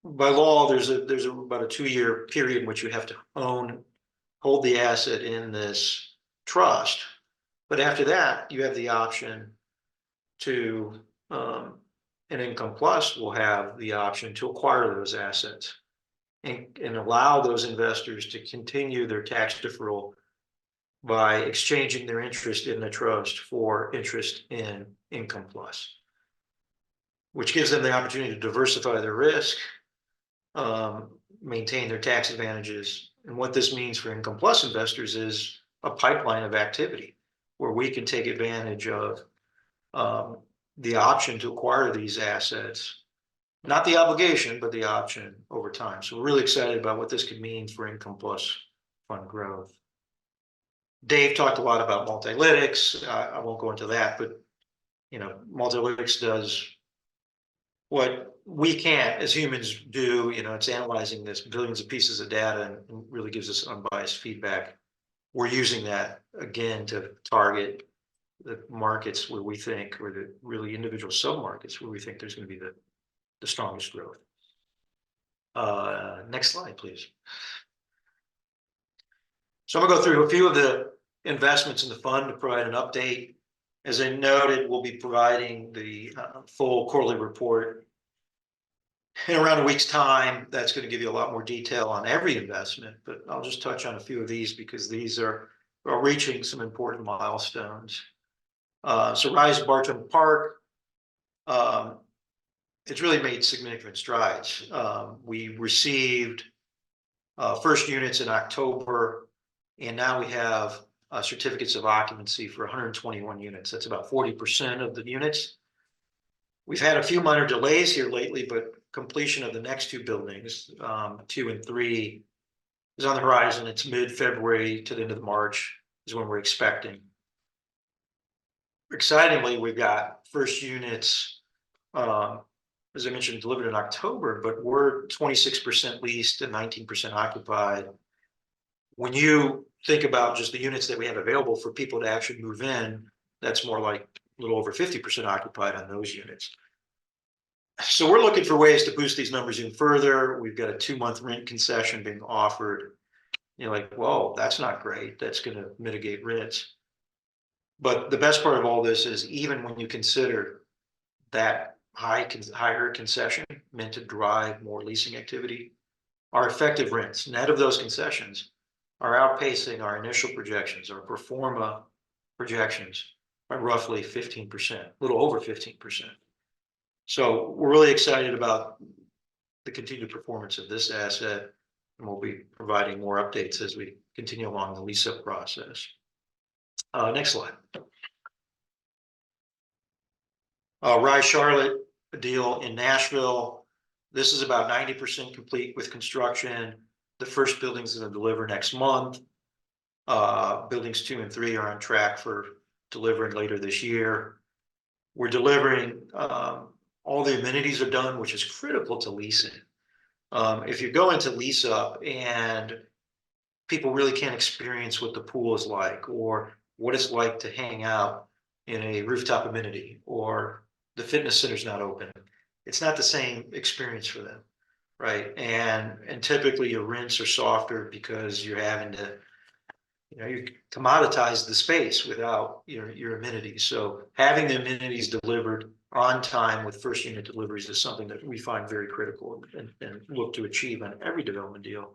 by law, there's about a 2-year period in which you have to hold the asset in this trust. But after that, you have the option to, and IncomePlus will have the option to acquire those assets and allow those investors to continue their tax deferral by exchanging their interest in the trust for interest in IncomePlus, which gives them the opportunity to diversify their risk, maintain their tax advantages. And what this means for IncomePlus investors is a pipeline of activity where we can take advantage of the option to acquire these assets, not the obligation, but the option over time. So we're really excited about what this could mean for IncomePlus Fund growth. Dave talked a lot about Multilytics. I won't go into that, but Multilytics does what we can't as humans do, it's analyzing this billions of pieces of data and really gives us unbiased feedback. We're using that again to target the markets where we think, or the really individual sub-markets where we think there's going to be the strongest growth. Next slide, please. So I'm going to go through a few of the investments in the fund to provide an update. As I noted, we'll be providing the full quarterly report in around a week's time. That's going to give you a lot more detail on every investment, but I'll just touch on a few of these because these are reaching some important milestones. So Rise Bartram Park, it's really made significant strides. We received first units in October, and now we have certificates of occupancy for 121 units. That's about 40% of the units. We've had a few minor delays here lately, but completion of the next two buildings, 2 and 3, is on the horizon. It's mid-February to the end of March is when we're expecting. Excitingly, we've got first units, as I mentioned, delivered in October, but we're 26% leased and 19% occupied. When you think about just the units that we have available for people to actually move in, that's more like a little over 50% occupied on those units. So we're looking for ways to boost these numbers even further. We've got a 2-month rent concession being offered. You're like, whoa, that's not great. That's going to mitigate rents. But the best part of all this is even when you consider that higher concession meant to drive more leasing activity, our effective rents, net of those concessions, are outpacing our initial projections, our pro forma projections, by roughly 15%, a little over 15%. So we're really excited about the continued performance of this asset, and we'll be providing more updates as we continue along the lease-up process. Next slide. Rise Charlotte, a deal in Nashville. This is about 90% complete with construction. The first building's going to deliver next month. Buildings 2 and 3 are on track for delivering later this year. We're delivering, all the amenities are done, which is critical to leasing. If you go into lease up and people really can't experience what the pool is like, or what it's like to hang out in a rooftop amenity, or the fitness center's not open, it's not the same experience for them, right? And typically your rents are softer because you're having to, you commoditize the space without your amenities. So having the amenities delivered on time with first unit deliveries is something that we find very critical and look to achieve on every development deal.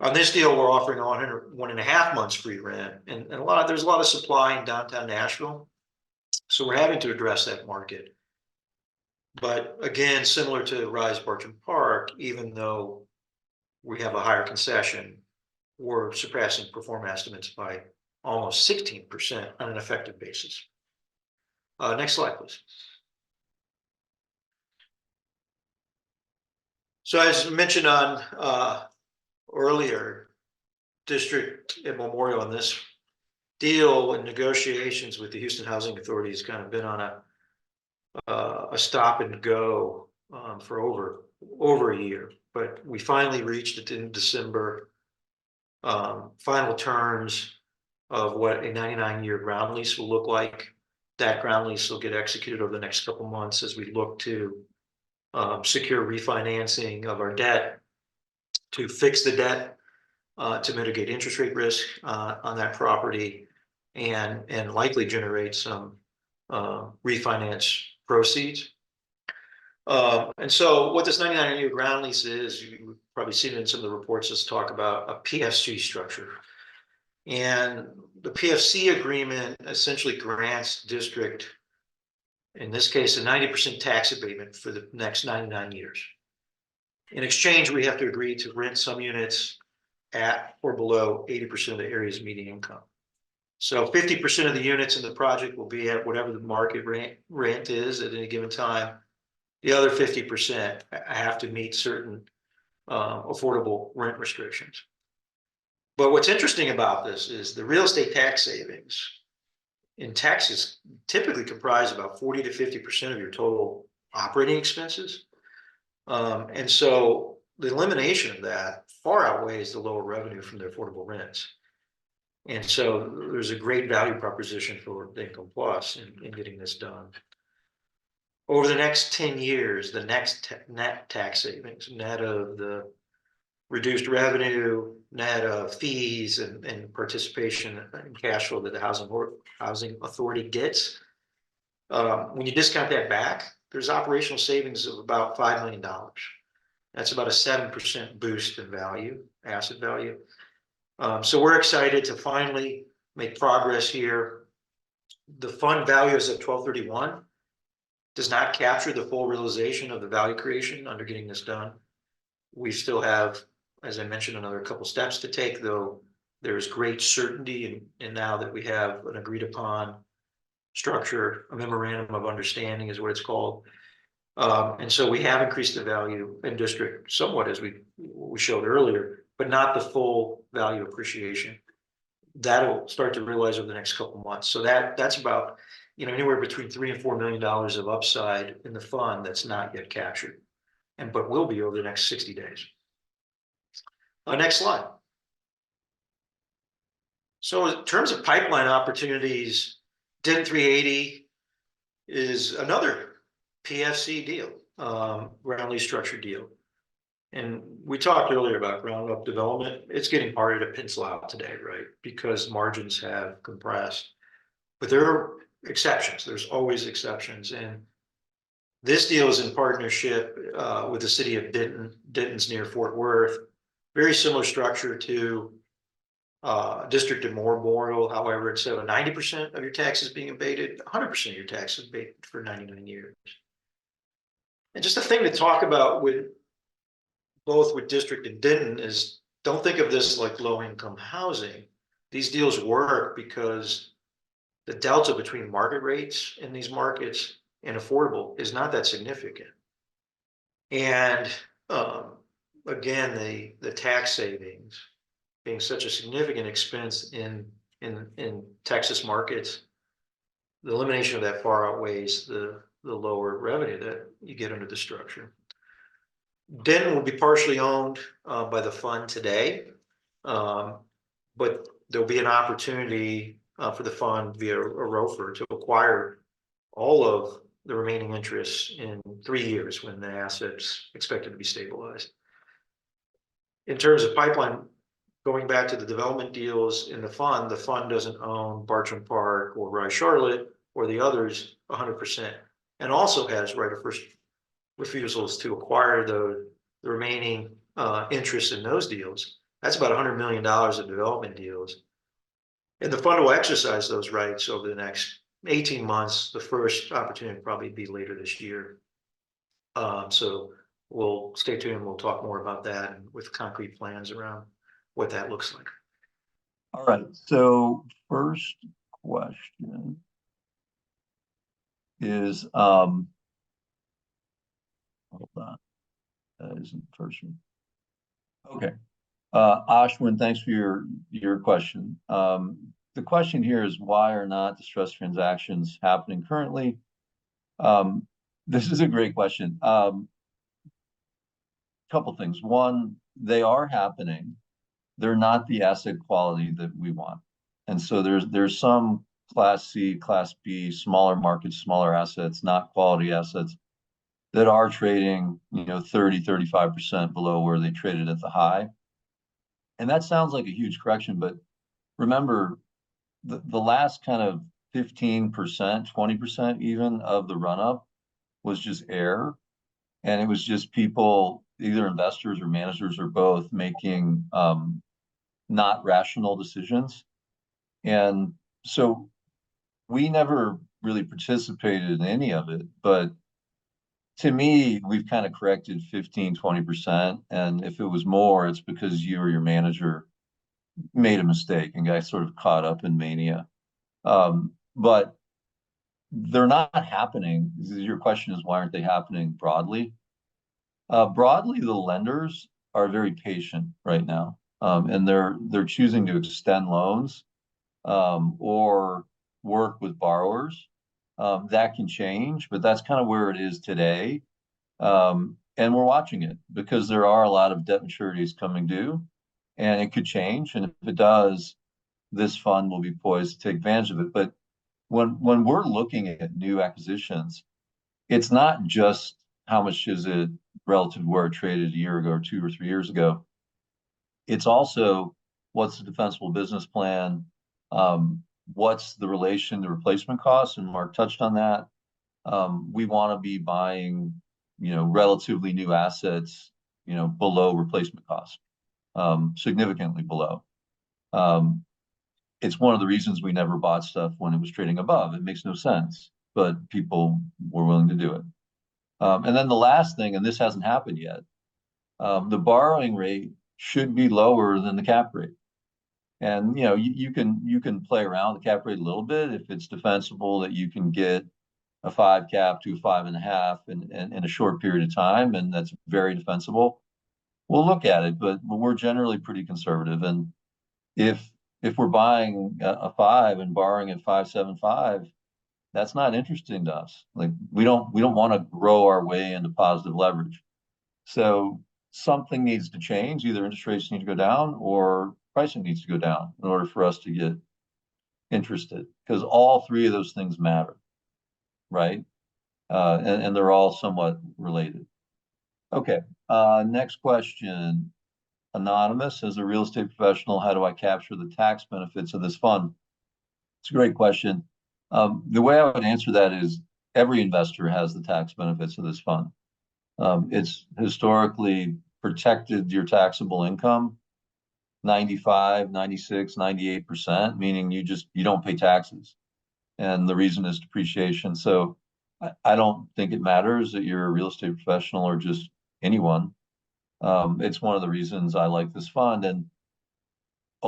On this deal, we're offering 1.5 months free rent, and there's a lot of supply in downtown Nashville, so we're having to address that market. But again, similar to Rise Bartram Park, even though we have a higher concession, we're surpassing pro forma estimates by almost 16% on an effective basis. Next slide, please. So as mentioned on earlier, District and Memorial on this deal and negotiations with the Houston Housing Authority has kind of been on a stop and go for over a year, but we finally reached it in December. Final terms of what a 99-year ground lease will look like. That ground lease will get executed over the next couple months as we look to secure refinancing of our debt, to fix the debt, to mitigate interest rate risk on that property, and likely generate some refinance proceeds. And so what this 99-year ground lease is, you've probably seen it in some of the reports, let's talk about a PFC structure. And the PFC agreement essentially grants District, in this case, a 90% tax abatement for the next 99 years. In exchange, we have to agree to rent some units at or below 80% of the area's median income. So 50% of the units in the project will be at whatever the market rent is at any given time. The other 50% have to meet certain affordable rent restrictions. But what's interesting about this is the real estate tax savings in Texas typically comprise about 40 to 50% of your total operating expenses. And so the elimination of that far outweighs the lower revenue from the affordable rents. And so there's a great value proposition for the Income Plus in getting this done. Over the next 10 years, the net tax savings, net of the reduced revenue, net of fees and participation in cash flow that the housing authority gets, when you discount that back, there's operational savings of about $5 million. That's about a 7% boost in value, asset value. So we're excited to finally make progress here. The fund value is at 12/31, does not capture the full realization of the value creation under getting this done. We still have, as I mentioned, another couple steps to take, though there's great certainty in now that we have an agreed upon structure, a memorandum of understanding is what it's called. And so we have increased the value in district somewhat, as we showed earlier, but not the full value appreciation. That'll start to realize over the next couple of months. So that's about, anywhere between $3 and $4 million of upside in the fund that's not yet captured, but will be over the next 60 days. Next slide. So in terms of pipeline opportunities, DIN 380 is another PFC deal, ground lease structure deal. And we talked earlier about ground up development. It's getting harder to pencil out today, right? Because margins have compressed. But there are exceptions. There's always exceptions. And this deal is in partnership with the city of Denton. Denton's near Fort Worth. Very similar structure to District of Memorial. However, instead of 90% of your taxes being abated, 100% of your taxes abated for 99 years. And just a thing to talk about with both with District and Denton is, don't think of this like low-income housing. These deals work because the delta between market rates in these markets and affordable is not that significant. And again, the tax savings being such a significant expense in Texas markets, the elimination of that far outweighs the lower revenue that you get under the structure. Denton will be partially owned by the fund today, but there'll be an opportunity for the fund via a ROFR to acquire all of the remaining interests in 3 years when the asset's expected to be stabilized. In terms of pipeline, going back to the development deals in the fund doesn't own Bartram Park or Rye Charlotte or the others 100%, and also has right of first refusals to acquire the remaining interest in those deals. That's about $100 million of development deals. And the fund will exercise those rights over the next 18 months. The first opportunity will probably be later this year. So we'll stay tuned. We'll talk more about that and with concrete plans around what that looks like. All right. So first question is, hold on. That isn't the first one. Okay. Ashwin, thanks for your question. The question here is, why are not distressed transactions happening currently? This is a great question. Couple things. One, they are happening. They're not the asset quality that we want. And so there's some Class C, Class B, smaller markets, smaller assets, not quality assets that are trading, 30, 35% below where they traded at the high. And that sounds like a huge correction, but remember the last kind of 15%, 20% even of the run-up was just air. And it was just people, either investors or managers or both, making not rational decisions. And so we never really participated in any of it, but to me, we've kind of corrected 15, 20%. And if it was more, it's because you or your manager made a mistake and got sort of caught up in mania. But they're not happening. Your question is, why aren't they happening broadly? Broadly, the lenders are very patient right now. And they're choosing to extend loans or work with borrowers That can change, but that's kind of where it is today. And we're watching it because there are a lot of debt maturities coming due, and it could change. And if it does, this fund will be poised to take advantage of it. But when we're looking at new acquisitions, it's not just how much is it relative to where it traded a year ago or 2 or 3 years ago. It's also what's the defensible business plan, what's the relation to replacement costs, and Mark touched on that. We want to be buying, relatively new assets, below replacement costs, significantly below. It's one of the reasons we never bought stuff when it was trading above. It makes no sense, but people were willing to do it. And then the last thing, and this hasn't happened yet, the borrowing rate should be lower than the cap rate. And you can play around with the cap rate a little bit if it's defensible that you can get a 5 cap to a 5.5 in a short period of time, and that's very defensible. We'll look at it, but we're generally pretty conservative. And if we're buying a 5 and borrowing at 5.75, that's not interesting to us. Like we don't want to grow our way into positive leverage. So something needs to change. Either interest rates need to go down or pricing needs to go down in order for us to get interested, because all three of those things matter, right? And they're all somewhat related. Okay, next question. Anonymous, as a real estate professional, how do I capture the tax benefits of this fund? It's a great question. The way I would answer that is every investor has the tax benefits of this fund. It's historically protected your taxable income 95, 96, 98%, meaning you don't pay taxes. And the reason is depreciation. So I don't think it matters that you're a real estate professional or just anyone. It's one of the reasons I like this fund. And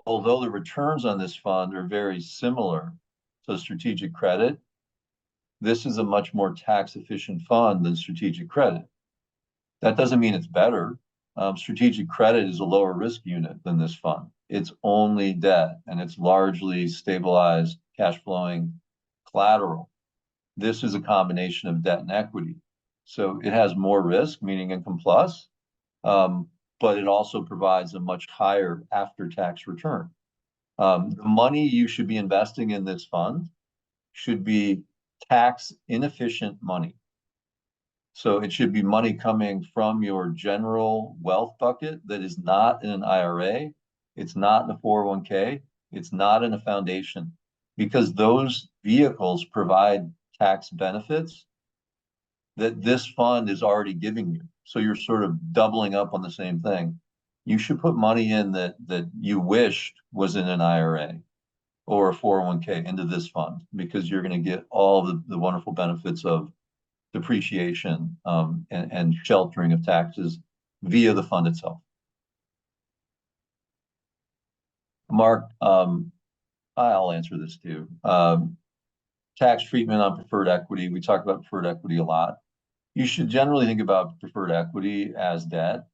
although the returns on this fund are very similar to strategic credit, this is a much more tax efficient fund than strategic credit. That doesn't mean it's better. Strategic credit is a lower risk unit than this fund. It's only debt and it's largely stabilized cash flowing collateral. This is a combination of debt and equity. So it has more risk, meaning IncomePlus, but it also provides a much higher after-tax return. The money you should be investing in this fund should be tax inefficient money. So it should be money coming from your general wealth bucket that is not in an IRA. It's not in a 401k. It's not in a foundation, because those vehicles provide tax benefits that this fund is already giving you. So you're sort of doubling up on the same thing. You should put money in that you wished was in an IRA or a 401k into this fund, because you're going to get all the wonderful benefits of depreciation and sheltering of taxes via the fund itself. Mark, I'll answer this too. Tax treatment on preferred equity. We talk about preferred equity a lot. You should generally think about preferred equity as debt.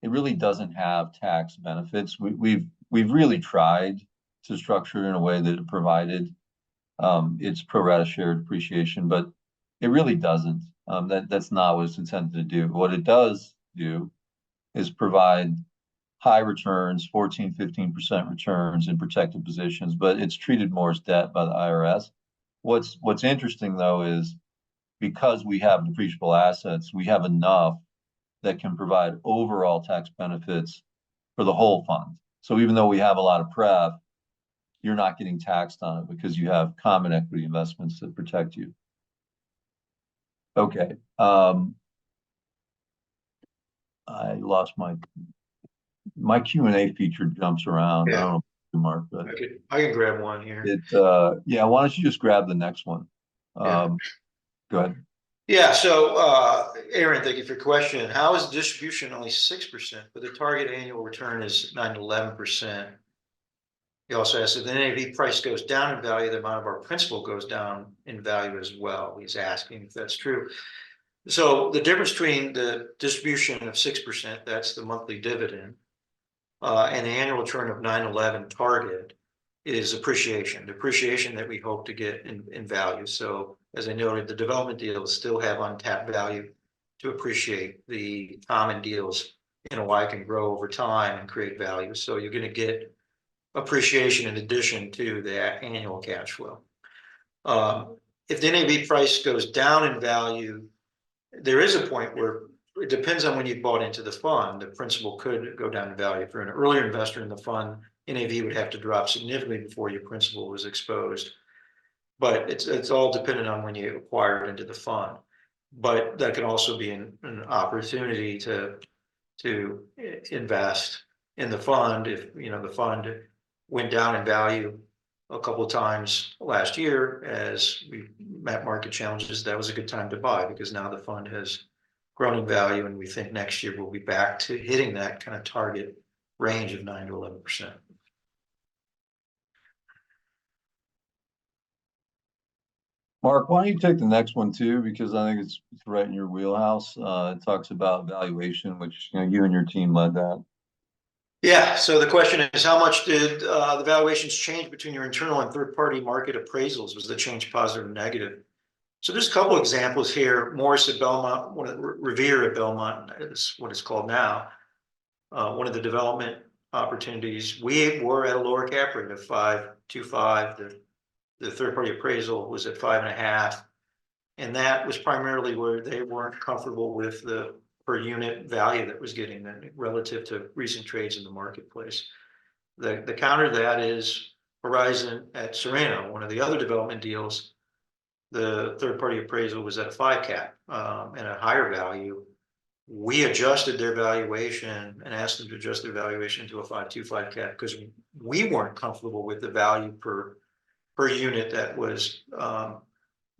It really doesn't have tax benefits. We've really tried to structure it in a way that it provided its pro rata share depreciation, but it really doesn't. That's not what it's intended to do. What it does do is provide high returns, 14, 15% returns in protected positions, but it's treated more as debt by the IRS. What's interesting though is because we have depreciable assets, we have enough that can provide overall tax benefits for the whole fund. So even though we have a lot of pref, you're not getting taxed on it because you have common equity investments that protect you. Okay. I lost my Q&A feature jumps around. Yeah. I don't know, Mark, but I can grab one here. Yeah, why don't you just grab the next one? Go ahead. Yeah, so Aaron, thank you for your question. How is the distribution only 6%, but the target annual return is 9 to 11%? He also asked if the NAV price goes down in value, the amount of our principal goes down in value as well. He's asking if that's true. So the difference between the distribution of 6%, that's the monthly dividend, and the annual return of 9-11 target, is appreciation, depreciation that we hope to get in value. So as I noted, the development deals still have untapped value to appreciate. The common deals, NOI can grow over time and create value. So you're going to get appreciation in addition to that annual cash flow. If the NAV price goes down in value, there is a point where it depends on when you bought into the fund. The principal could go down in value. If you're an earlier investor in the fund, NAV would have to drop significantly before your principal was exposed. But it's all dependent on when you acquire it into the fund. But that can also be an opportunity to invest in the fund if the fund went down in value a couple of times last year as we met market challenges. That was a good time to buy because now the fund has grown in value, and we think next year we'll be back to hitting that kind of target range of 9 to 11%. Marc, why don't you take the next one too? Because I think it's right in your wheelhouse. It talks about valuation, which you and your team led that. Yeah, so the question is, how much did the valuations change between your internal and third-party market appraisals? Was the change positive or negative? So there's a couple examples here. Morris at Belmont, Revere at Belmont is what it's called now. One of the development opportunities, we were at a lower cap rate of 5.25. The third-party appraisal was at 5.5. And that was primarily where they weren't comfortable with the per unit value that was getting relative to recent trades in the marketplace. The counter to that is Horizon at Serrano, one of the other development deals. The third-party appraisal was at a 5 cap and a higher value. We adjusted their valuation and asked them to adjust their valuation to a 5.25 cap because we weren't comfortable with the value per unit that was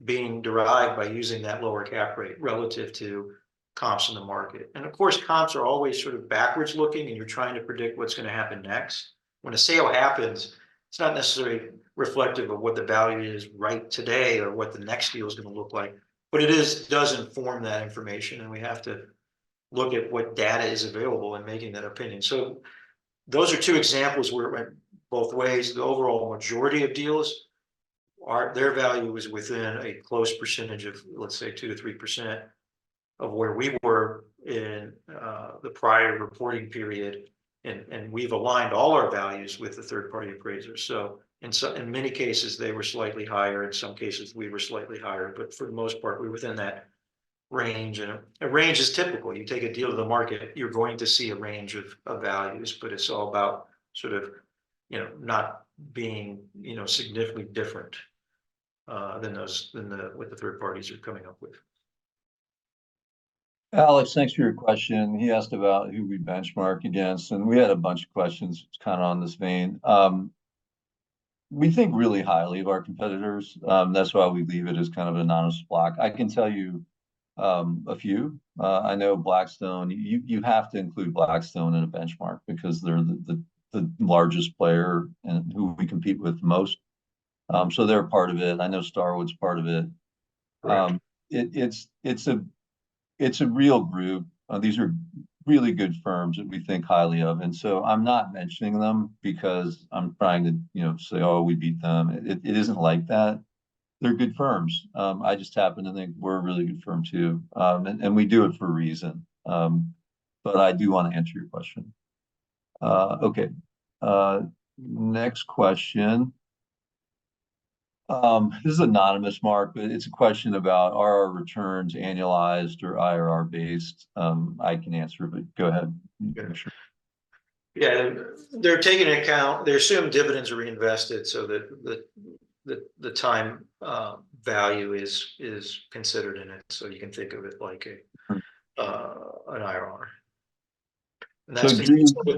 being derived by using that lower cap rate relative to comps in the market. And of course, comps are always sort of backwards looking, and you're trying to predict what's going to happen next. When a sale happens, it's not necessarily reflective of what the value is right today or what the next deal is going to look like, but it does inform that information, and we have to look at what data is available in making that opinion. So those are two examples where it went both ways. The overall majority of deals, their value was within a close percentage of, let's say, 2 to 3% of where we were in the prior reporting period, and we've aligned all our values with the third-party appraisers. So in many cases they were slightly higher. In some cases we were slightly higher, but for the most part we're within that range. And a range is typical. You take a deal to the market, you're going to see a range of values, but it's all about sort of not being significantly different than what the third parties are coming up with. Alex, thanks for your question. He asked about who we benchmark against, and we had a bunch of questions kind of on this vein. We think really highly of our competitors. That's why we leave it as kind of an anonymous block. I can tell you a few. I know Blackstone, you have to include Blackstone in a benchmark because they're the largest player and who we compete with most. So they're part of it. I know Starwood's part of it. It's a real group. These are really good firms that we think highly of. And so I'm not mentioning them because I'm trying to, say, oh, we beat them. It isn't like that. They're good firms. I just happen to think we're a really good firm too. And we do it for a reason. But I do want to answer your question. Okay. Next question. This is anonymous, Marc, but it's a question about, are our returns annualized or IRR based? I can answer, but go ahead. Yeah. Yeah, they're taking into account, they assume dividends are reinvested, so that the time value is considered in it. So you can think of it like an IRR. And that's so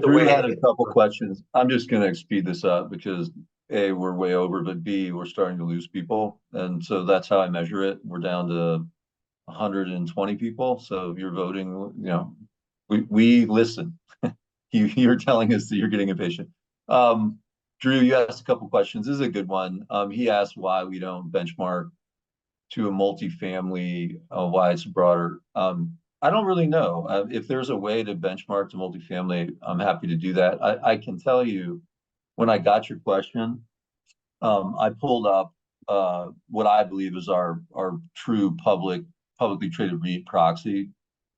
Drew had a couple questions. I'm just going to speed this up because A, we're way over, but B, we're starting to lose people. And so that's how I measure it. We're down to 120 people. So if you're voting, we listen. You're telling us that you're getting impatient. Drew, you asked a couple questions. This is a good one. He asked why we don't benchmark to a multifamily, why it's broader. I don't really know. If there's a way to benchmark to multifamily, I'm happy to do that. I can tell you, when I got your question, I pulled up what I believe is our true publicly traded REIT proxy,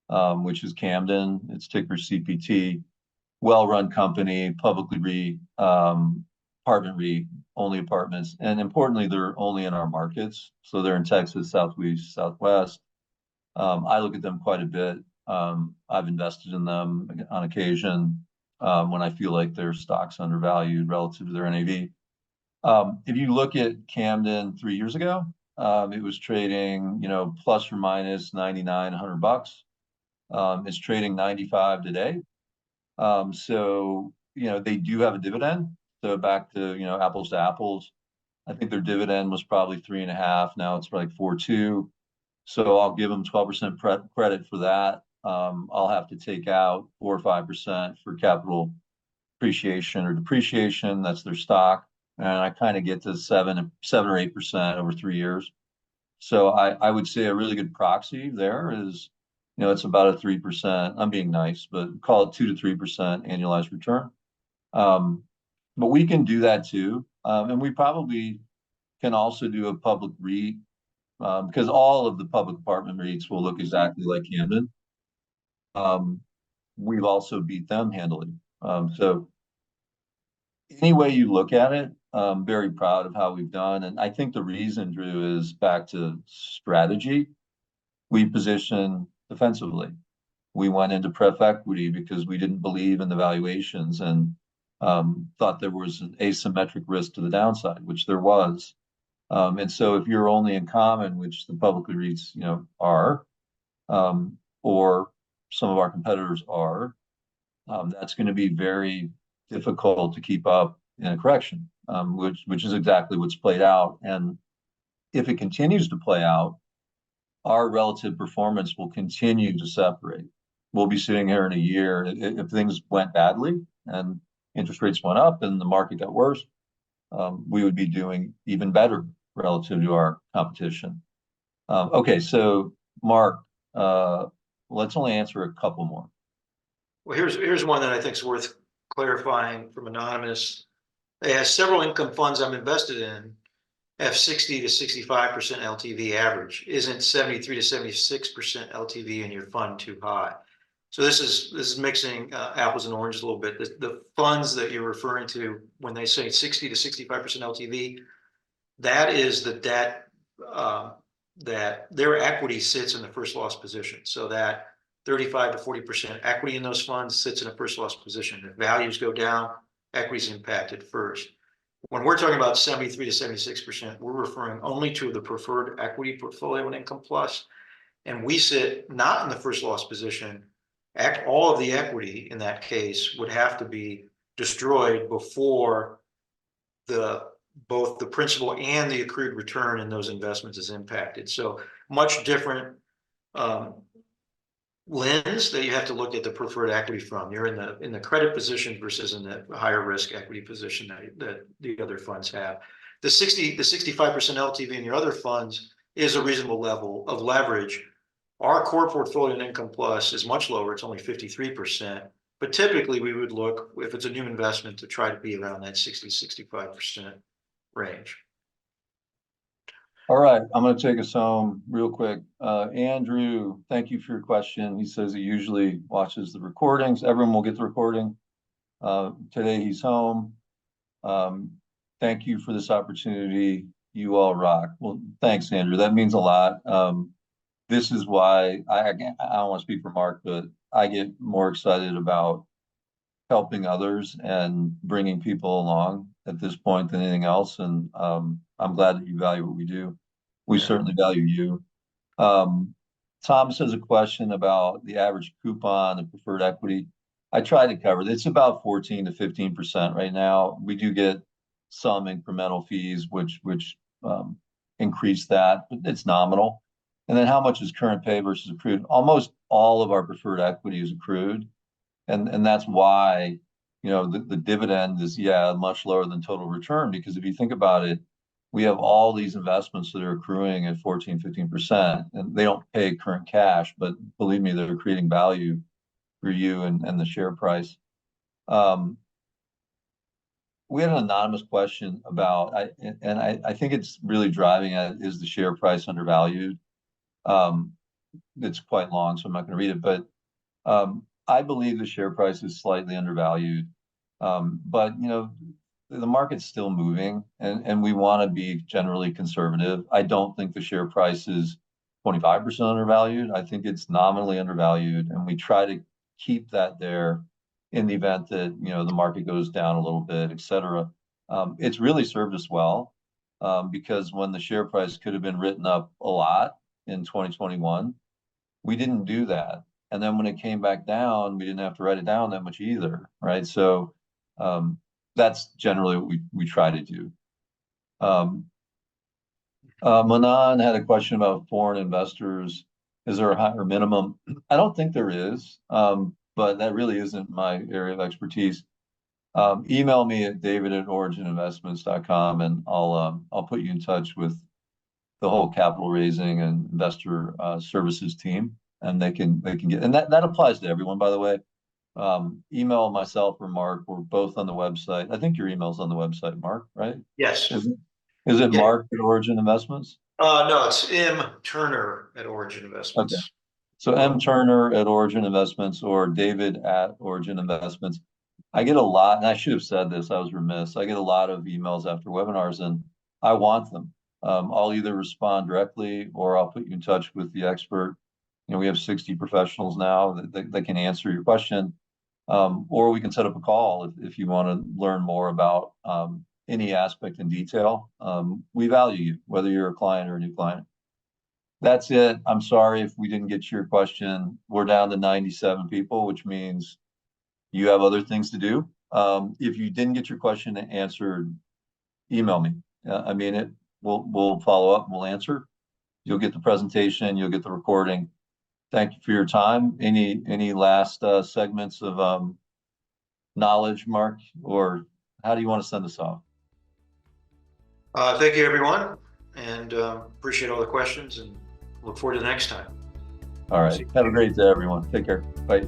which is Camden. It's ticker CPT. Well-run company, publicly apartment REIT, only apartments, and importantly, they're only in our markets. So they're in Texas, Southeast, Southwest. I look at them quite a bit. I've invested in them on occasion when I feel like their stock's undervalued relative to their NAV. If you look at Camden 3 years ago, it was trading, plus or minus 99, $100. It's trading 95 today. So, they do have a dividend. So back to, apples to apples, I think their dividend was probably 3.5. Now it's like 4.2. So I'll give them 12% credit for that. I'll have to take out 4 or 5% for capital appreciation or depreciation. That's their stock. And I kind of get to 7 or 8% over 3 years. So I would say a really good proxy there is, it's about a 3%. I'm being nice, but call it 2 to 3% annualized return. But we can do that too. And we probably can also do a public REIT because all of the public apartment REITs will look exactly like Camden. We've also beat them handily. So any way you look at it, I'm very proud of how we've done. And I think the reason, Drew, is back to strategy. We position defensively. We went into pref equity because we didn't believe in the valuations and thought there was an asymmetric risk to the downside, which there was. And so if you're only in common, which the publicly REITs, are, or some of our competitors are, that's going to be very difficult to keep up in a correction, which is exactly what's played out. And if it continues to play out, our relative performance will continue to separate. We'll be sitting here in a year, if things went badly and interest rates went up and the market got worse, we would be doing even better relative to our competition. Okay, so Marc, let's only answer a couple more. Well, here's one that I think is worth clarifying from Anonymous. It has several income funds I'm invested in, have 60 to 65% LTV average. Isn't 73 to 76% LTV in your fund too high? So this is mixing apples and oranges a little bit. The funds that you're referring to when they say 60 to 65% LTV, that is the debt that their equity sits in the first loss position. So that 35 to 40% equity in those funds sits in a first loss position. If values go down, equity is impacted first. When we're talking about 73 to 76%, we're referring only to the preferred equity portfolio in IncomePlus. And we sit not in the first loss position. All of the equity in that case would have to be destroyed before both the principal and the accrued return in those investments is impacted. So much different lens that you have to look at the preferred equity from. You're in the credit position versus in the higher risk equity position that the other funds have. The 65% LTV in your other funds is a reasonable level of leverage. Our core portfolio in IncomePlus is much lower. It's only 53%. But typically we would look, if it's a new investment, to try to be around that 60 to 65% range. All right, I'm going to take us home real quick. Andrew, thank you for your question. He says he usually watches the recordings. Everyone will get the recording. Today he's home. Thank you for this opportunity. You all rock. Well, thanks, Andrew. That means a lot. This is why I don't want to speak for Marc, but I get more excited about helping others and bringing people along at this point than anything else. And I'm glad that you value what we do. We certainly value you. Thomas has a question about the average coupon and preferred equity. I tried to cover it. It's about 14 to 15% right now. We do get some incremental fees, which increase that, but it's nominal. And then how much is current pay versus accrued? Almost all of our preferred equity is accrued. And that's why, the dividend is, much lower than total return, because if you think about it, we have all these investments that are accruing at 14, 15%, and they don't pay current cash, but believe me, they're creating value for you and the share price. we had an anonymous question about, I think it's really driving at, is the share price undervalued? It's quite long, so I'm not going to read it, but I believe the share price is slightly undervalued. But the market's still moving, and we want to be generally conservative. I don't think the share price is 25% undervalued. I think it's nominally undervalued, and we try to keep that there in the event that the market goes down a little bit, et cetera. It's really served us well, because when the share price could have been written up a lot in 2021, we didn't do that. And then when it came back down, we didn't have to write it down that much either, right? So that's generally what we try to do. Manan had a question about foreign investors. Is there a higher minimum? I don't think there is, but that really isn't my area of expertise. Email me at david@origininvestments.com, and I'll put you in touch with the whole capital raising and investor services team, and they can get, and that applies to everyone, by the way. Email myself or Mark. We're both on the website. I think your email's on the website, Mark, right? Yes. Is it Yeah. Mark at Origin Investments? No, it's M Turner at Origin Okay. Investments. So M Turner at Origin Investments or David at Origin Investments. I get a lot, and I should have said this, I was remiss. I get a lot of emails after webinars, and I want them. I'll either respond directly or I'll put you in touch with the expert. We have 60 professionals now that can answer your question. Or we can set up a call if you want to learn more about any aspect in detail. We value you, whether you're a client or a new client. That's it. I'm sorry if we didn't get to your question. We're down to 97 people, which means you have other things to do. If you didn't get your question answered, email me. We'll follow up and we'll answer. You'll get the presentation, you'll get the recording. Thank you for your time. Any last segments of knowledge, Mark, or how do you want to send us off? Thank you, everyone, and appreciate all the questions, and look forward to the next time. All right. Have a great day, everyone. Take care. Bye.